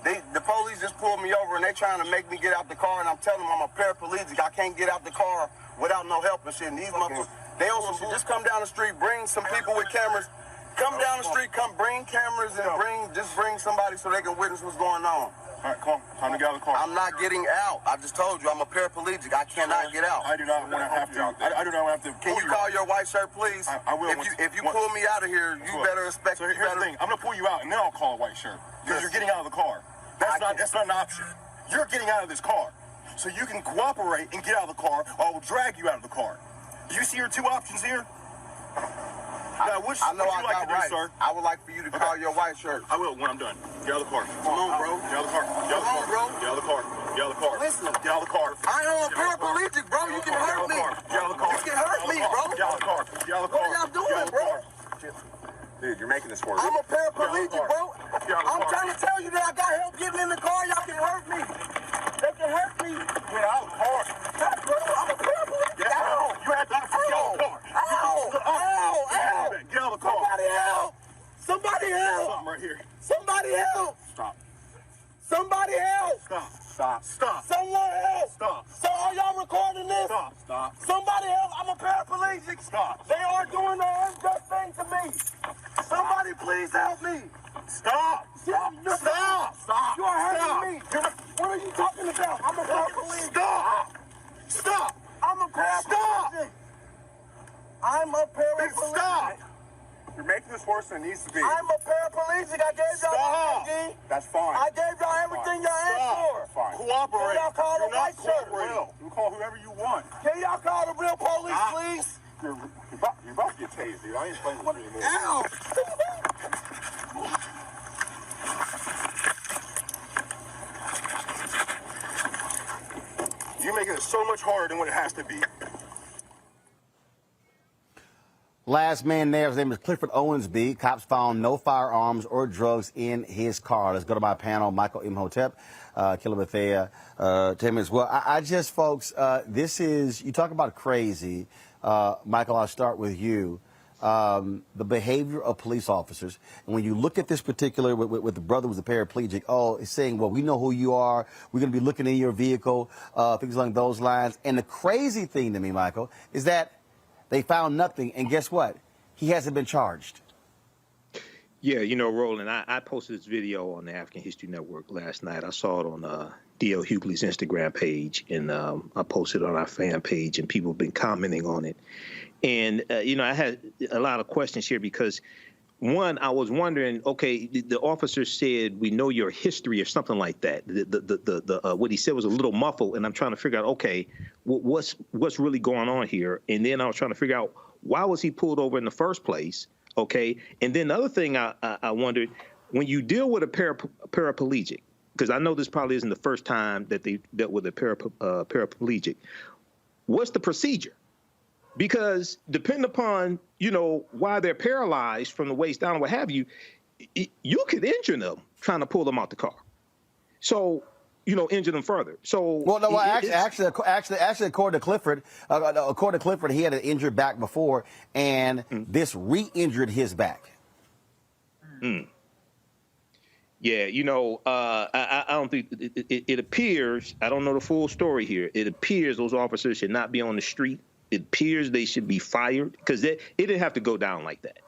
The police just pulled me over and they trying to make me get out the car, and I'm telling them I'm a paraplegic. I can't get out the car without no help and shit. And these motherfuckers, they also should just come down the street, bring some people with cameras. Come down the street, bring cameras and bring somebody so they can witness what's going on. All right, come on. Time to get out of the car. I'm not getting out. I just told you I'm a paraplegic. I cannot get out. I do not want to have to. I do not want to have to. Can you call your white shirt, please? I will. If you pull me out of here, you better expect. So here's the thing. I'm gonna pull you out and then I'll call a white shirt because you're getting out of the car. That's not an option. You're getting out of this car, so you can cooperate and get out of the car, or I will drag you out of the car. Do you see your two options here? Now, which would you like to do, sir? I would like for you to call your white shirt. I will when I'm done. Get out of the car. Come on, bro. Get out of the car. Get out of the car. Come on, bro. Get out of the car. Get out of the car. Listen. Get out of the car. I am a paraplegic, bro. You can hurt me. Get out of the car. You can hurt me, bro. Get out of the car. Get out of the car. What are y'all doing, bro? Dude, you're making this worse. I'm a paraplegic, bro. I'm trying to tell you that I got help getting in the car. Y'all can hurt me. They can hurt me. Get out of the car. Bro, I'm a paraplegic. Get out. You have to get out of the car. Ow. Get out of the car. Somebody help. Somebody help. Something right here. Somebody help. Stop. Somebody help. Stop. Someone help. Stop. So are y'all recording this? Stop. Somebody help. I'm a paraplegic. Stop. They are doing the unjust thing to me. Somebody please help me. Stop. Stop. You are hurting me. What are you talking about? I'm a paraplegic. Stop. I'm a paraplegic. I'm a paraplegic. Stop. You're making this worse than it needs to be. I'm a paraplegic. I gave y'all my ID. That's fine. I gave y'all everything y'all asked for. That's fine. Cooperate. Can y'all call the white shirt? You call whoever you want. Can y'all call the real police, please? You're about to get tased, dude. I ain't playing with you anymore. Ow! it so much harder than what it has to be. Last man there, his name is Clifford Owensby. Cops found no firearms or drugs in his car. Let's go to my panel, Michael Imhotep, Kilimathea, Tim as well. I just, folks, this is, you talk about crazy. Michael, I'll start with you. The behavior of police officers. And when you look at this particular, with the brother who's a paraplegic, it's saying, well, we know who you are. We're going to be looking in your vehicle, things along those lines. And the crazy thing to me, Michael, is that they found nothing, and guess what? He hasn't been charged. Yeah, Roland, I posted this video on the African History Network last night. I saw it on D.L. Hughley's Instagram page, and I posted it on our fan page, and people have been commenting on it. And, I had a lot of questions here because, one, I was wondering, okay, the officer said, we know your history or something like that. What he said was a little muffled, and I'm trying to figure out, okay, what's really going on here? And then I was trying to figure out, why was he pulled over in the first place? Okay. And then the other thing I wondered, when you deal with a paraplegic, because I know this probably isn't the first time that they dealt with a paraplegic, what's the procedure? Because depending upon, why they're paralyzed from the waist down or what have you, you could injure them trying to pull them out the car. So, injure them further. So, actually, according to Clifford, he had an injured back before, and this re-injured his back. Mm. Yeah, I don't think it appears. I don't know the full story here. It appears those officers should not be on the street. It appears they should be fired because it didn't have to go down like that.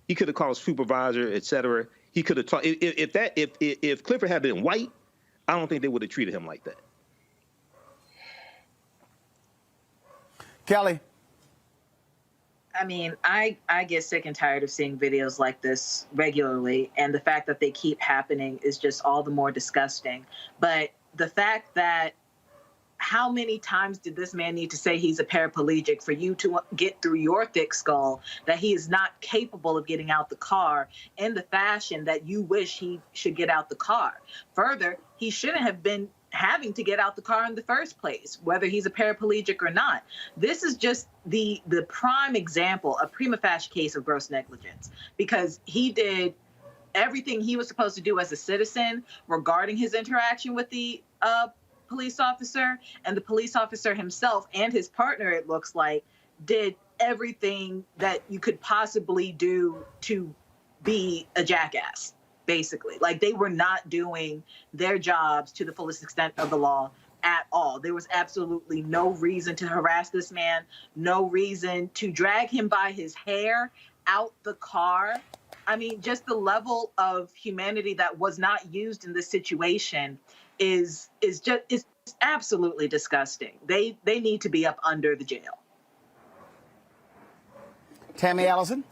He could have called a supervisor, et cetera. He could have talked. If Clifford had been white, I don't think they would have treated him like that. Kelly. I mean, I get sick and tired of seeing videos like this regularly, and the fact that they keep happening is just all the more disgusting. But the fact that how many times did this man need to say he's a paraplegic for you to get through your thick skull that he is not capable of getting out the car in the fashion that you wish he should get out the car? Further, he shouldn't have been having to get out the car in the first place, whether he's a paraplegic or not. This is just the prime example, a prima facie case of gross negligence, because he did everything he was supposed to do as a citizen regarding his interaction with the police officer, and the police officer himself and his partner, it looks like, did everything that you could possibly do to be a jackass, basically. Like, they were not doing their jobs to the fullest extent of the law at all. There was absolutely no reason to harass this man, no reason to drag him by his hair out the car. I mean, just the level of humanity that was not used in this situation is absolutely disgusting. They need to be up under the jail. Tammy Allison?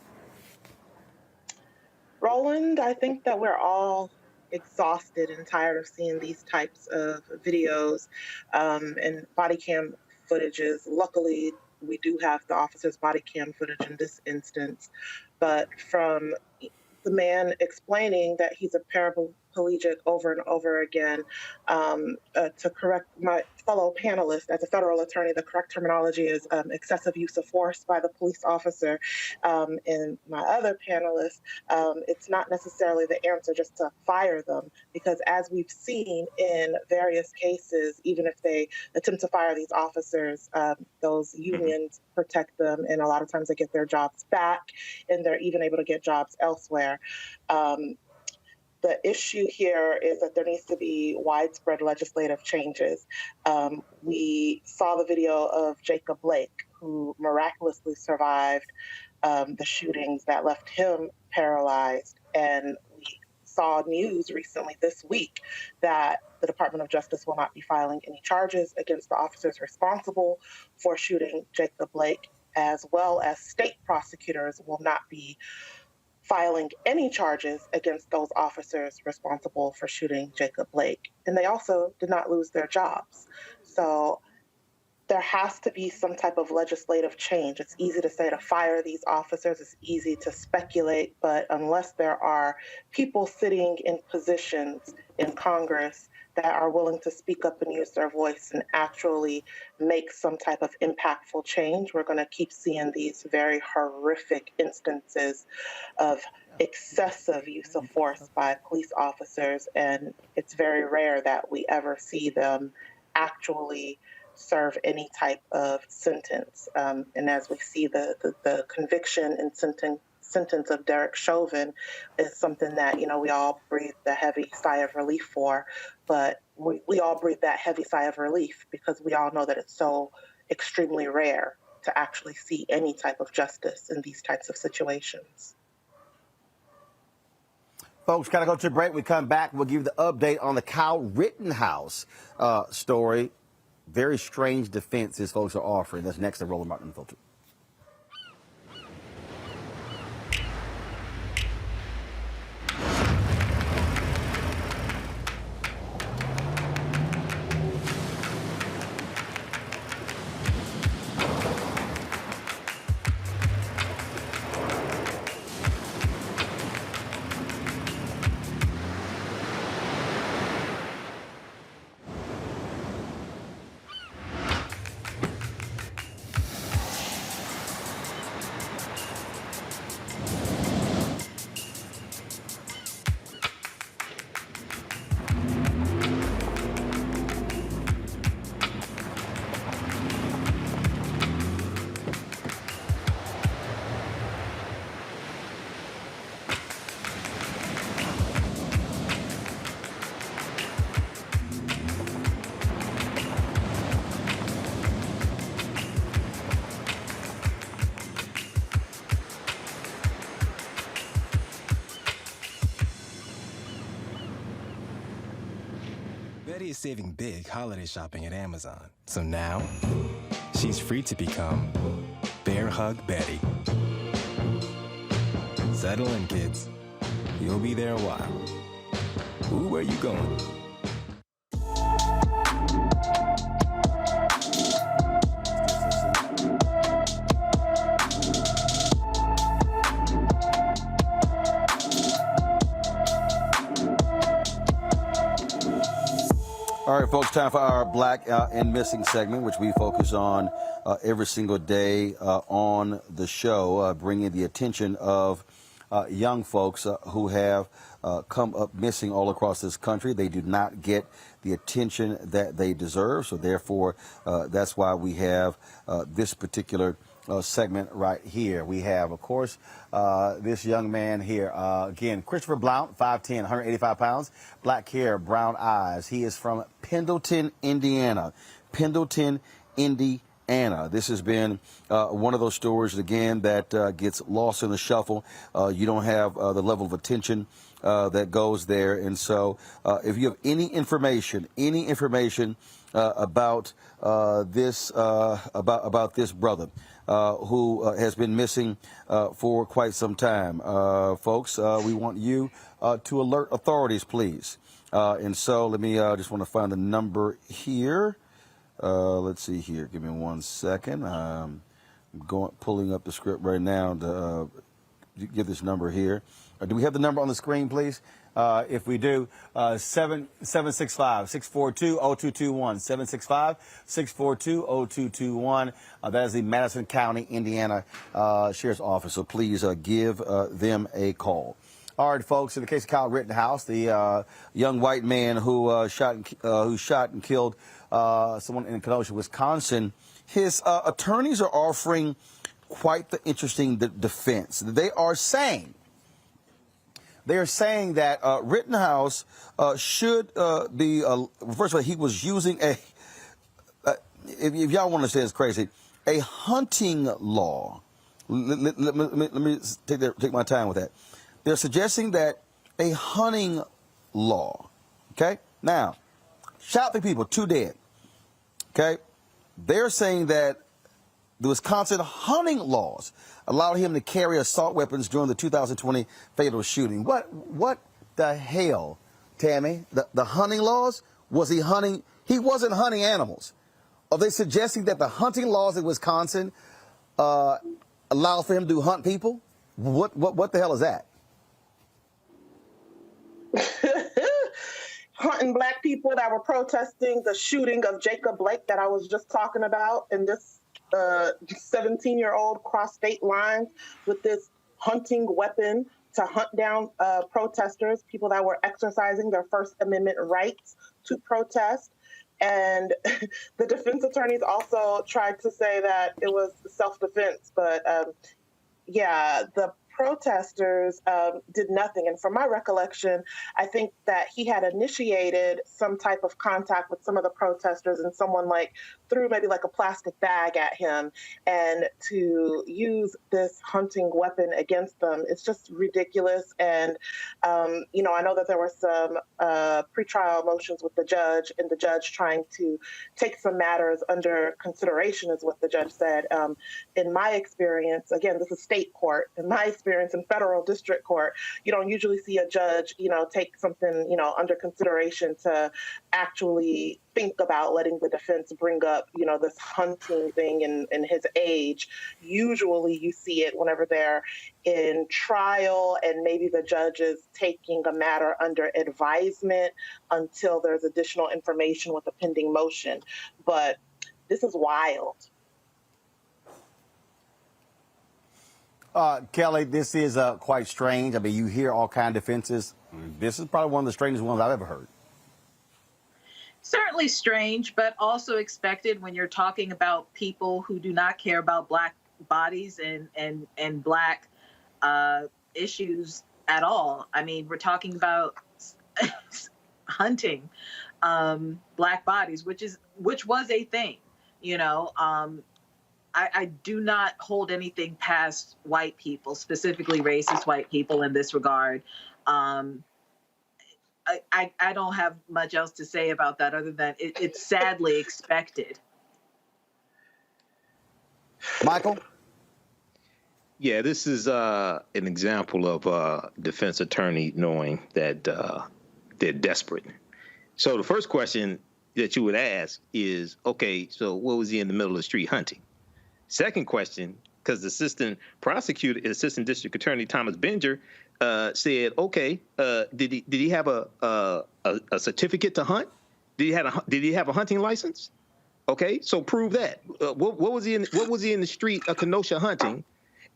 Roland, I think that we're all exhausted and tired of seeing these types of videos and body cam footages. Luckily, we do have the officer's body cam footage in this instance, but from the man explaining that he's a paraplegic over and over again, to correct my fellow panelists, as a federal attorney, the correct terminology is excessive use of force by the police officer. And my other panelists, it's not necessarily the answer just to fire them, because as we've seen in various cases, even if they attempt to fire these officers, those unions protect them, and a lot of times they get their jobs back, and they're even able to get jobs elsewhere. The issue here is that there needs to be widespread legislative changes. We saw the video of Jacob Blake, who miraculously survived the shootings that left him paralyzed. And we saw news recently this week that the Department of Justice will not be filing any charges against the officers responsible for shooting Jacob Blake, as well as state prosecutors will not be filing any charges against those officers responsible for shooting Jacob Blake. And they also did not lose their jobs. So there has to be some type of legislative change. It's easy to say to fire these officers. It's easy to speculate, but unless there are people sitting in positions in Congress that are willing to speak up and use their voice and actually make some type of impactful change, we're going to keep seeing these very horrific instances of excessive use of force by police officers. And it's very rare that we ever see them actually serve any type of sentence. And as we see the conviction and sentence of Derek Chauvin is something that, we all breathe a heavy sigh of relief for, but we all breathe that heavy sigh of relief because we all know that it's so extremely rare to actually see any type of justice in these types of situations. Folks, gotta go to a break. We come back, we'll give you the update on the Kyle Rittenhouse story. Very strange defense these folks are offering. That's next to Roland Martin Unfiltered. Betty is saving big holiday shopping at Amazon. So now, she's free to become Bear Hug Betty. Settle in, kids. You'll be there a while. Ooh, where you going? All right, folks, time for our Black and Missing segment, which we focus on every single day on the show, bringing the attention of young folks who have come up missing all across this country. They do not get the attention that they deserve, so therefore that's why we have this particular segment right here. We have, of course, this young man here. Again, Christopher Blount, 5'10", 185 pounds, black hair, brown eyes. He is from Pendleton, Indiana. Pendleton, Indiana. This has been one of those stories, again, that gets lost in the shuffle. You don't have the level of attention that goes there. And so if you have any information about this brother who has been missing for quite some time, folks, we want you to alert authorities, please. And so let me just want to find the number here. Let's see here. Give me 1 second. I'm pulling up the script right now to give this number here. Do we have the number on the screen, please? If we do, 765-642-0221, 765-642-0221. That is the Madison County, Indiana Sheriff's Office. So please give them a call. All right, folks. In the case of Kyle Rittenhouse, the young white man who shot and killed someone in Kenosha, Wisconsin, his attorneys are offering quite the interesting defense. They are saying that Rittenhouse should be, first of all, he was using if y'all want to say it's crazy, a hunting law. Let me take my time with that. They're suggesting that a hunting law, okay? Now, shot the people, 2 dead, okay? They're saying that the Wisconsin hunting laws allowed him to carry assault weapons during the 2020 fatal shooting. What the hell, Tammy? The hunting laws? Was he hunting? He wasn't hunting animals. Are they suggesting that the hunting laws in Wisconsin allow for him to hunt people? What the hell is that? hunting Black people that were protesting the shooting of Jacob Blake that I was just talking about, and this 17-year-old crossed state lines with this hunting weapon to hunt down protesters, people that were exercising their First Amendment rights to protest. And the defense attorneys also tried to say that it was self-defense, but yeah, the protesters did nothing. And from my recollection, I think that he had initiated some type of contact with some of the protesters, and someone like threw maybe like a plastic bag at him. And to use this hunting weapon against them, it's just ridiculous. And, you know, I know that there were some pretrial motions with the judge, and the judge trying to take some matters under consideration is what the judge said. In my experience, again, this is state court. In my experience in federal district court, you don't usually see a judge, you know, take something, you know, under consideration to actually think about letting the defense bring up, you know, this hunting thing in his age. Usually you see it whenever they're in trial and maybe the judge is taking a matter under advisement until there's additional information with a pending motion. But this is wild. Kelly, this is quite strange. I mean, you hear all kinds of defenses. This is probably one of the strangest ones I've ever heard. Certainly strange, but also expected when you're talking about people who do not care about Black bodies and Black issues at all. I mean, we're talking about hunting Black bodies, which was a thing, you know. I do not hold anything past white people, specifically racist white people in this regard. I don't have much else to say about that other than it's sadly expected. Michael? Yeah, this is an example of a defense attorney knowing that they're desperate. So the first question that you would ask is, okay, so what was he in the middle of the street hunting? Second question, because the assistant district attorney Thomas Benger said, okay, did he have a certificate to hunt? Did he have a hunting license? Okay, so prove that. What was he in the street of Kenosha hunting,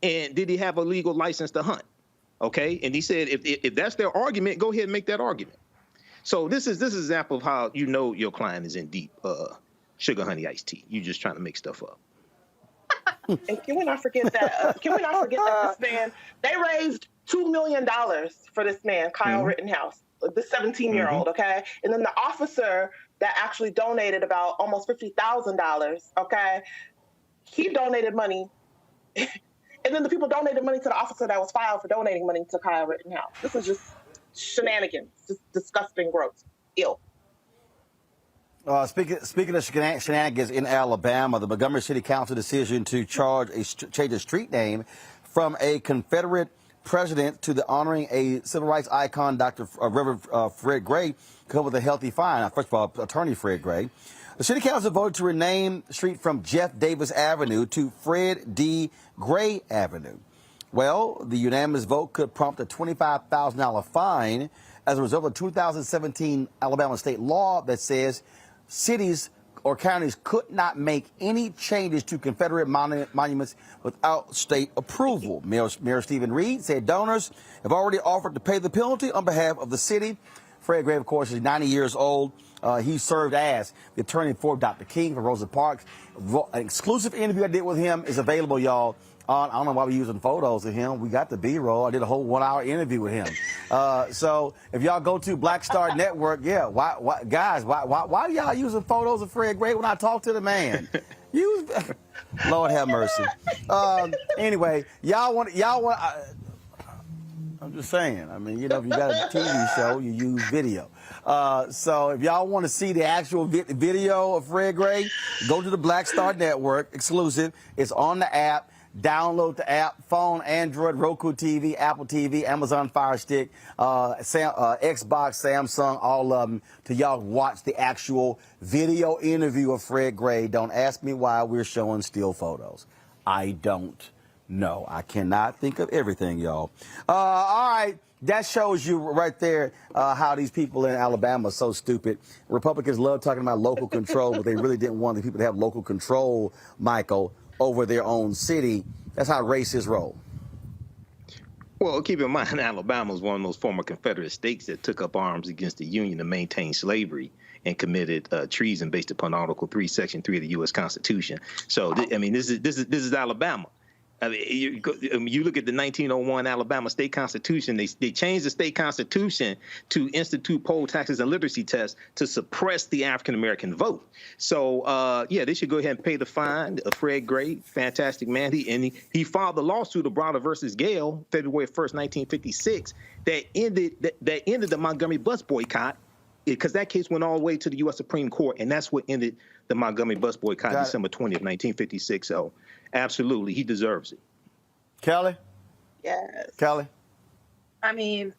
and did he have a legal license to hunt? Okay, and he said if that's their argument, go ahead and make that argument. So this is an example of how you know your client is in deep sugar honey iced tea. You're just trying to make stuff up. And can we not forget that? This man, they raised $2 million for this man, Kyle Rittenhouse, the 17-year-old, okay? And then the officer that actually donated about almost $50,000, okay? He donated money. And then the people donated money to the officer that was filed for donating money to Kyle Rittenhouse. This is just shenanigans, just disgusting, gross, ill. Speaking of shenanigans in Alabama, the Montgomery City Council decision to change a street name from a Confederate president to the honoring a civil rights icon, Dr. Reverend Fred Gray, come with a healthy fine. First of all, attorney Fred Gray. The City Council voted to rename the street from Jeff Davis Avenue to Fred D. Gray Avenue. Well, the unanimous vote could prompt a $25,000 fine as a result of a 2017 Alabama state law that says cities or counties could not make any changes to Confederate monuments without state approval. Mayor Stephen Reed said donors have already offered to pay the penalty on behalf of the city. Fred Gray, of course, is 90 years old. He served as the attorney for Dr. King for Rosa Parks. An exclusive interview I did with him is available, y'all. I don't know why we're using photos of him. We got the B-roll. I did a whole 1-hour interview with him. So if y'all go to Black Star Network, yeah, why are y'all using photos of Fred Gray when I talk to the man? Lord have mercy. Anyway, y'all want. I'm just saying. I mean, you know, if you got a TV show, you use video. So if y'all want to see the actual video of Fred Gray, go to the Black Star Network, exclusive. It's on the app. Download the app, phone, Android, Roku TV, Apple TV, Amazon Fire Stick, Xbox, Samsung, all of them, to y'all watch the actual video interview of Fred Gray. Don't ask me why we're showing still photos. I don't know. I cannot think of everything, y'all. All right. That shows you right there how these people in Alabama are so stupid. Republicans love talking about local control, but they really didn't want the people to have local control, Michael, over their own city. That's how racists roll. Well, keep in mind, Alabama was one of those former Confederate states that took up arms against the Union to maintain slavery and committed treason based upon Article 3, Section 3 of the U.S. Constitution. So, I mean, this is Alabama. I mean, you look at the 1901 Alabama state constitution, they changed the state constitution to institute poll taxes and literacy tests to suppress the African-American vote. So, yeah, they should go ahead and pay the fine. Fred Gray, fantastic man. He filed the lawsuit of Browder versus Gale, February 1st, 1956, that ended the Montgomery bus boycott, because that case went all the way to the U.S. Supreme Court, and that's what ended the Montgomery bus boycott December 20th, 1956. So, absolutely, he deserves it. Kelly? Yes. Kelly? I mean,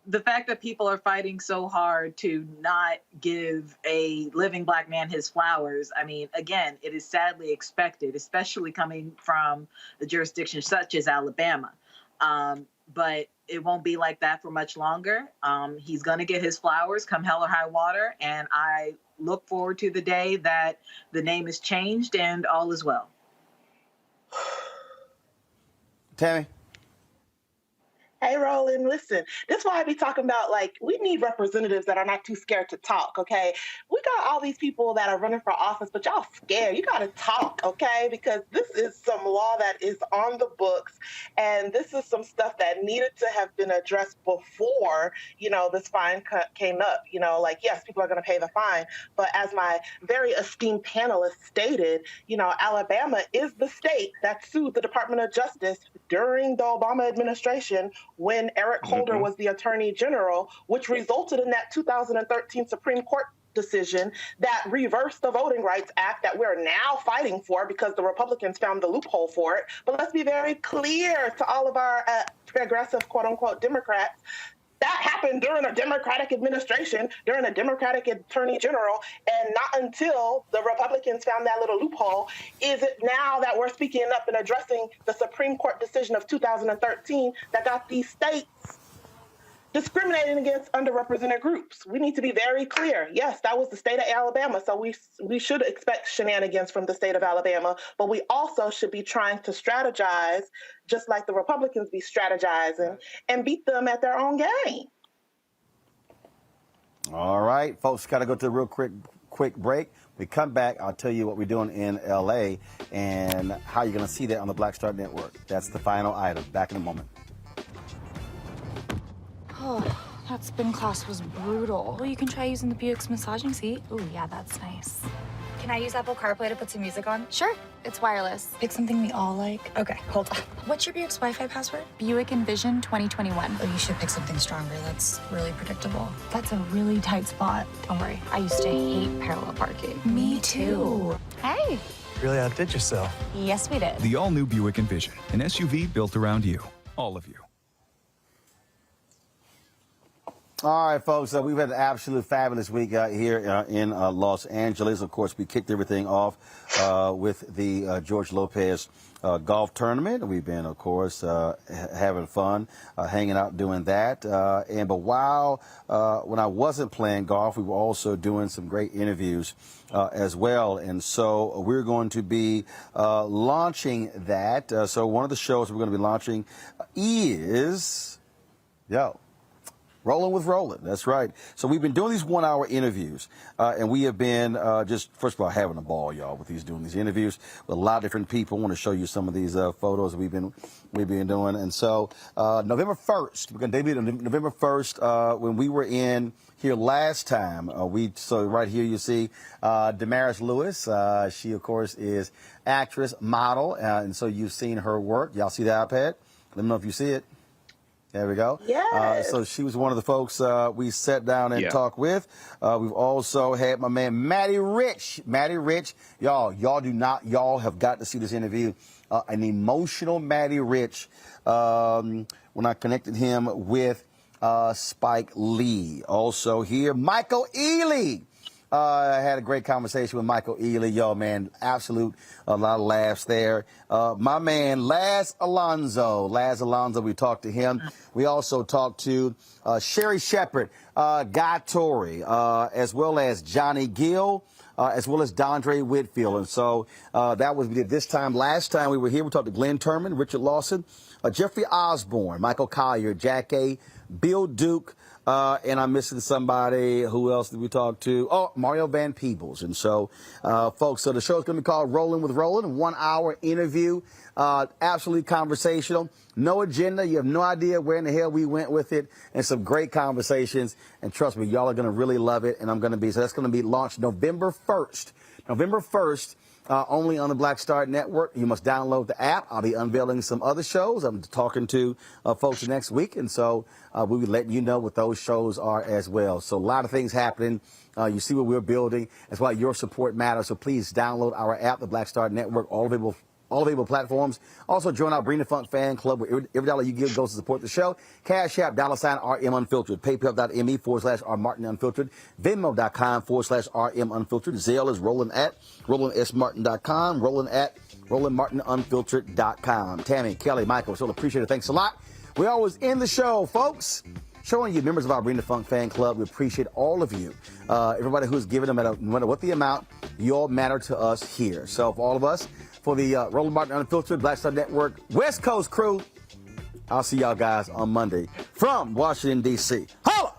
the fact that people are fighting so hard to not give a living Black man his flowers, I mean, again, it is sadly expected, especially coming from a jurisdiction such as Alabama. But it won't be like that for much longer. He's going to get his flowers come hell or high water, and I look forward to the day that the name is changed and all is well. Tammy? Hey, Roland, listen, this is why I be talking about, like, we need representatives that are not too scared to talk, okay? We got all these people that are running for office, but y'all scared. You got to talk, okay? Because this is some law that is on the books, and this is some stuff that needed to have been addressed before, you know, this fine came up. You know, like, yes, people are going to pay the fine, but as my very esteemed panelist stated, you know, Alabama is the state that sued the Department of Justice during the Obama administration when Eric Holder was the Attorney General, which resulted in that 2013 Supreme Court decision that reversed the Voting Rights Act that we're now fighting for because the Republicans found the loophole for it. But let's be very clear to all of our progressive, quote-unquote, Democrats. That happened during a Democratic administration, during a Democratic Attorney General, and not until the Republicans found that little loophole is it now that we're speaking up and addressing the Supreme Court decision of 2013 that got these states discriminating against underrepresented groups. We need to be very clear. Yes, that was the state of Alabama, so we should expect shenanigans from the state of Alabama, but we also should be trying to strategize just like the Republicans be strategizing and beat them at their own game. All right, folks, got to go to a real quick break. We come back, I'll tell you what we're doing in L.A. and how you're going to see that on the Black Star Network. That's the final item. Back in a moment. Oh, that spin class was brutal. Well, you can try using the Buick's massaging seat. Ooh, yeah, that's nice. Can I use Apple CarPlay to put some music on? Sure, it's wireless. Pick something we all like. Okay, hold on. What's your Buick's Wi-Fi password? Buick Envision 2021. Oh, you should pick something stronger. That's really predictable. That's a really tight spot. Don't worry, I used to hate parallel parking. Me too. Hey. Really outdid yourself. Yes, we did. The all-new Buick Envision, an SUV built around you. All of you. All right, folks, we've had an absolute fabulous week here in Los Angeles. Of course, we kicked everything off with the George Lopez golf tournament. We've been, of course, having fun, hanging out doing that. But while when I wasn't playing golf, we were also doing some great interviews as well. And so we're going to be launching that. So one of the shows we're going to be launching is, Rolling with Roland, that's right. So we've been doing these 1-hour interviews, and we have been just, first of all, having a ball, y'all, with doing these interviews with a lot of different people. I want to show you some of these photos we've been doing. And so November 1st, we're going to debut on November 1st when we were in here last time. So right here you see Damaris Lewis. She, of course, is actress, model, and so you've seen her work. Y'all see the iPad? Let me know if you see it. There we go. Yes. So she was one of the folks we sat down and talked with. We've also had my man Matty Rich. Matty Rich, y'all have got to see this interview. An emotional Matty Rich when I connected him with Spike Lee. Also here, Michael Ealy. I had a great conversation with Michael Ealy. Yo, man, absolute a lot of laughs there. My man, Laz Alonso, we talked to him. We also talked to Sherry Shepard, Guy Torrey, as well as Johnny Gill, as well as Dondre Whitfield. And so that was we did this time. Last time we were here, we talked to Glenn Turman, Richard Lawson, Jeffrey Osborne, Michael Collier, Jack A., Bill Duke, and I'm missing somebody. Who else did we talk to? Oh, Mario Van Peebles. And so, folks, so the show's going to be called Rolling with Roland, a 1 hour interview, absolutely conversational, no agenda. You have no idea where in the hell we went with it, and some great conversations. And trust me, y'all are going to really love it. And so that's going to be launched November 1st. November 1st. Only on the Black Star Network. You must download the app. I'll be unveiling some other shows. I'm talking to folks next week, and so we'll be letting you know what those shows are as well. So a lot of things happening. You see what we're building. That's why your support matters. So please download our app, the Black Star Network, all available platforms. Also, join our Bring the Funk fan club, where every dollar you give goes to support the show. Cash App, $RM Unfiltered. PayPal.me/R Martin Unfiltered. Venmo.com/RM Unfiltered. Zelle is Roland at RolandSMartin.com. Roland at RolandMartinUnfiltered.com. Tammy, Kelly, Michael, so appreciate it. Thanks a lot. We always end the show, folks, showing you members of our Bring the Funk fan club. We appreciate all of you. Everybody who's given them, no matter what the amount, you all matter to us here. So for all of us, for the Roland Martin Unfiltered Black Star Network West Coast crew, I'll see y'all guys on Monday from Washington, D.C. Holla!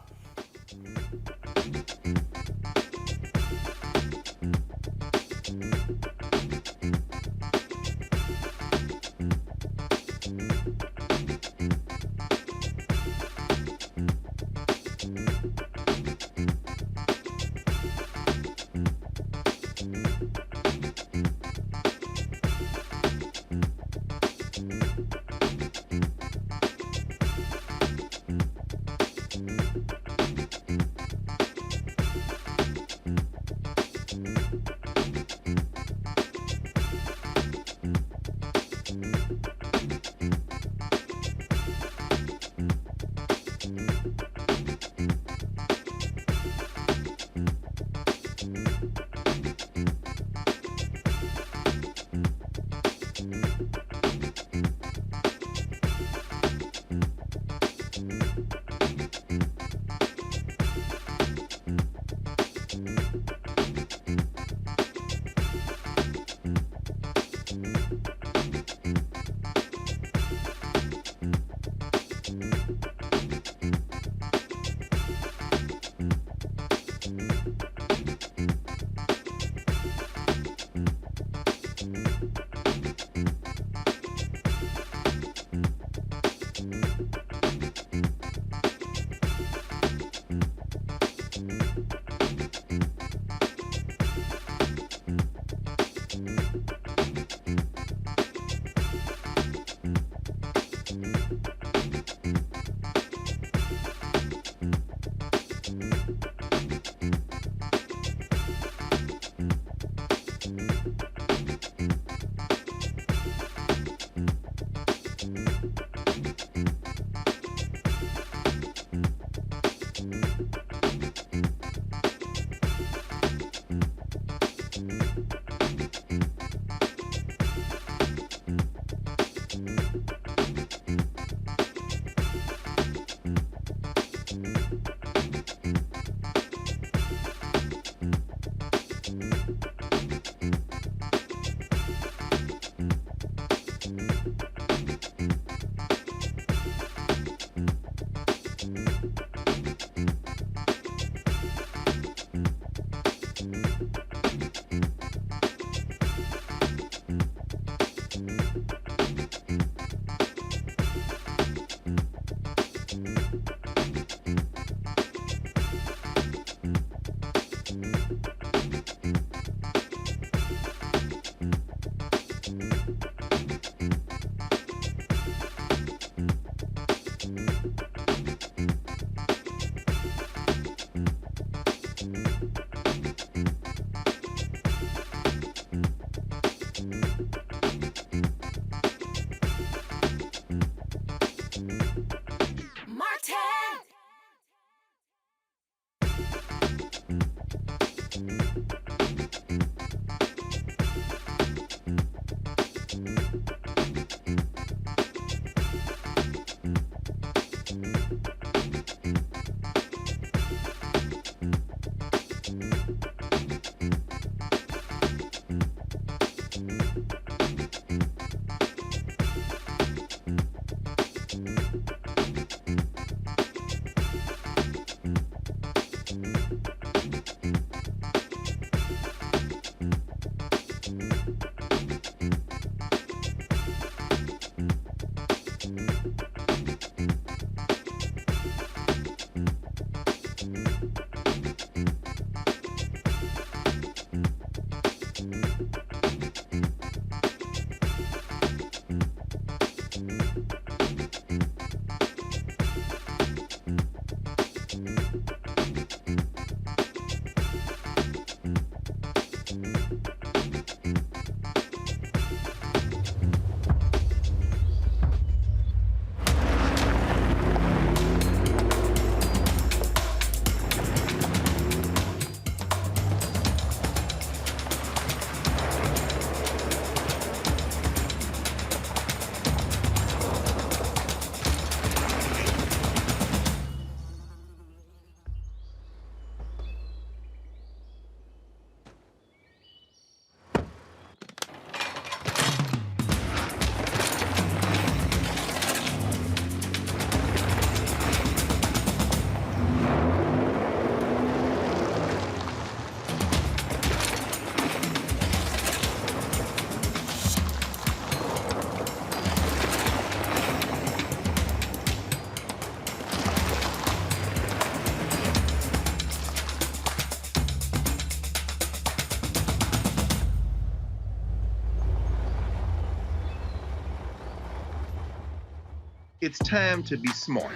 it's time to be smart.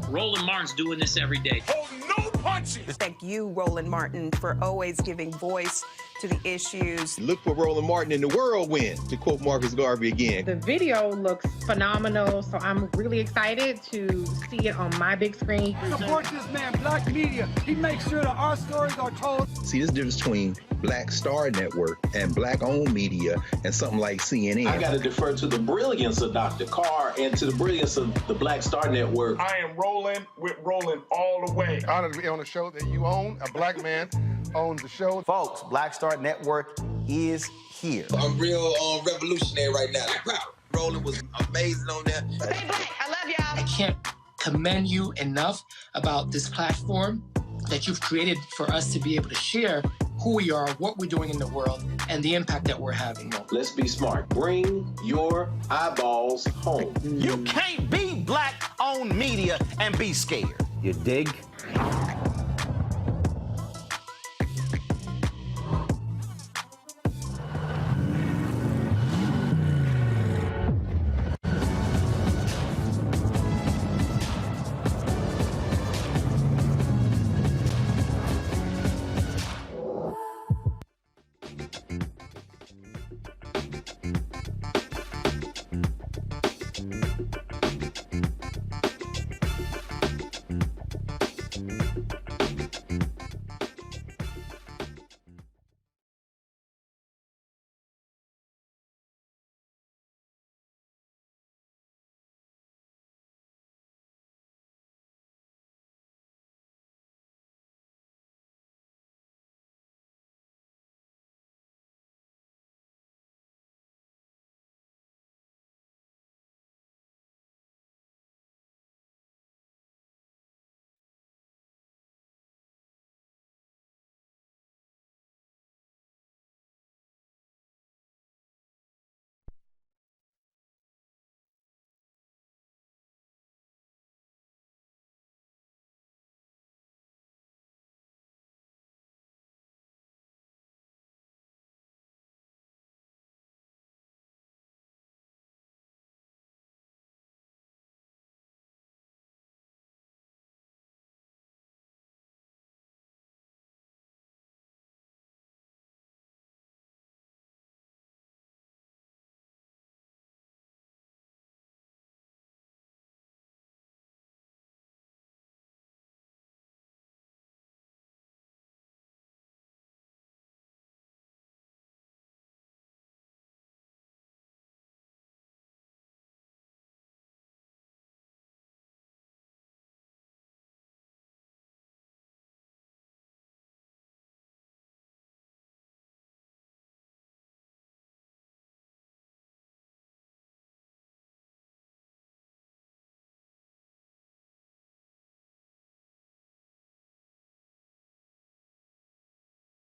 Roland Martin's doing this every day. Oh, no punches! Thank you, Roland Martin, for always giving voice to the issues. Look for Roland Martin in the whirlwind, to quote Marcus Garvey again. The video looks phenomenal, so I'm really excited to see it on my big screen. Support this man, Black Media. He makes sure that our stories are told. See, this difference between Black Star Network and Black-owned media and something like CNN. I got to defer to the brilliance of Dr. Carr and to the brilliance of the Black Star Network. I am rolling with Roland all the way. Honored to be on a show that you own. A black man owns the show. Folks, Black Star Network is here. I'm real revolutionary right now. Roland was amazing on there. Stay black. I love y'all. I can't commend you enough about this platform that you've created for us to be able to share who we are, what we're doing in the world, and the impact that we're having. Let's be smart. Bring your eyeballs home. You can't be black-owned media and be scared. You dig?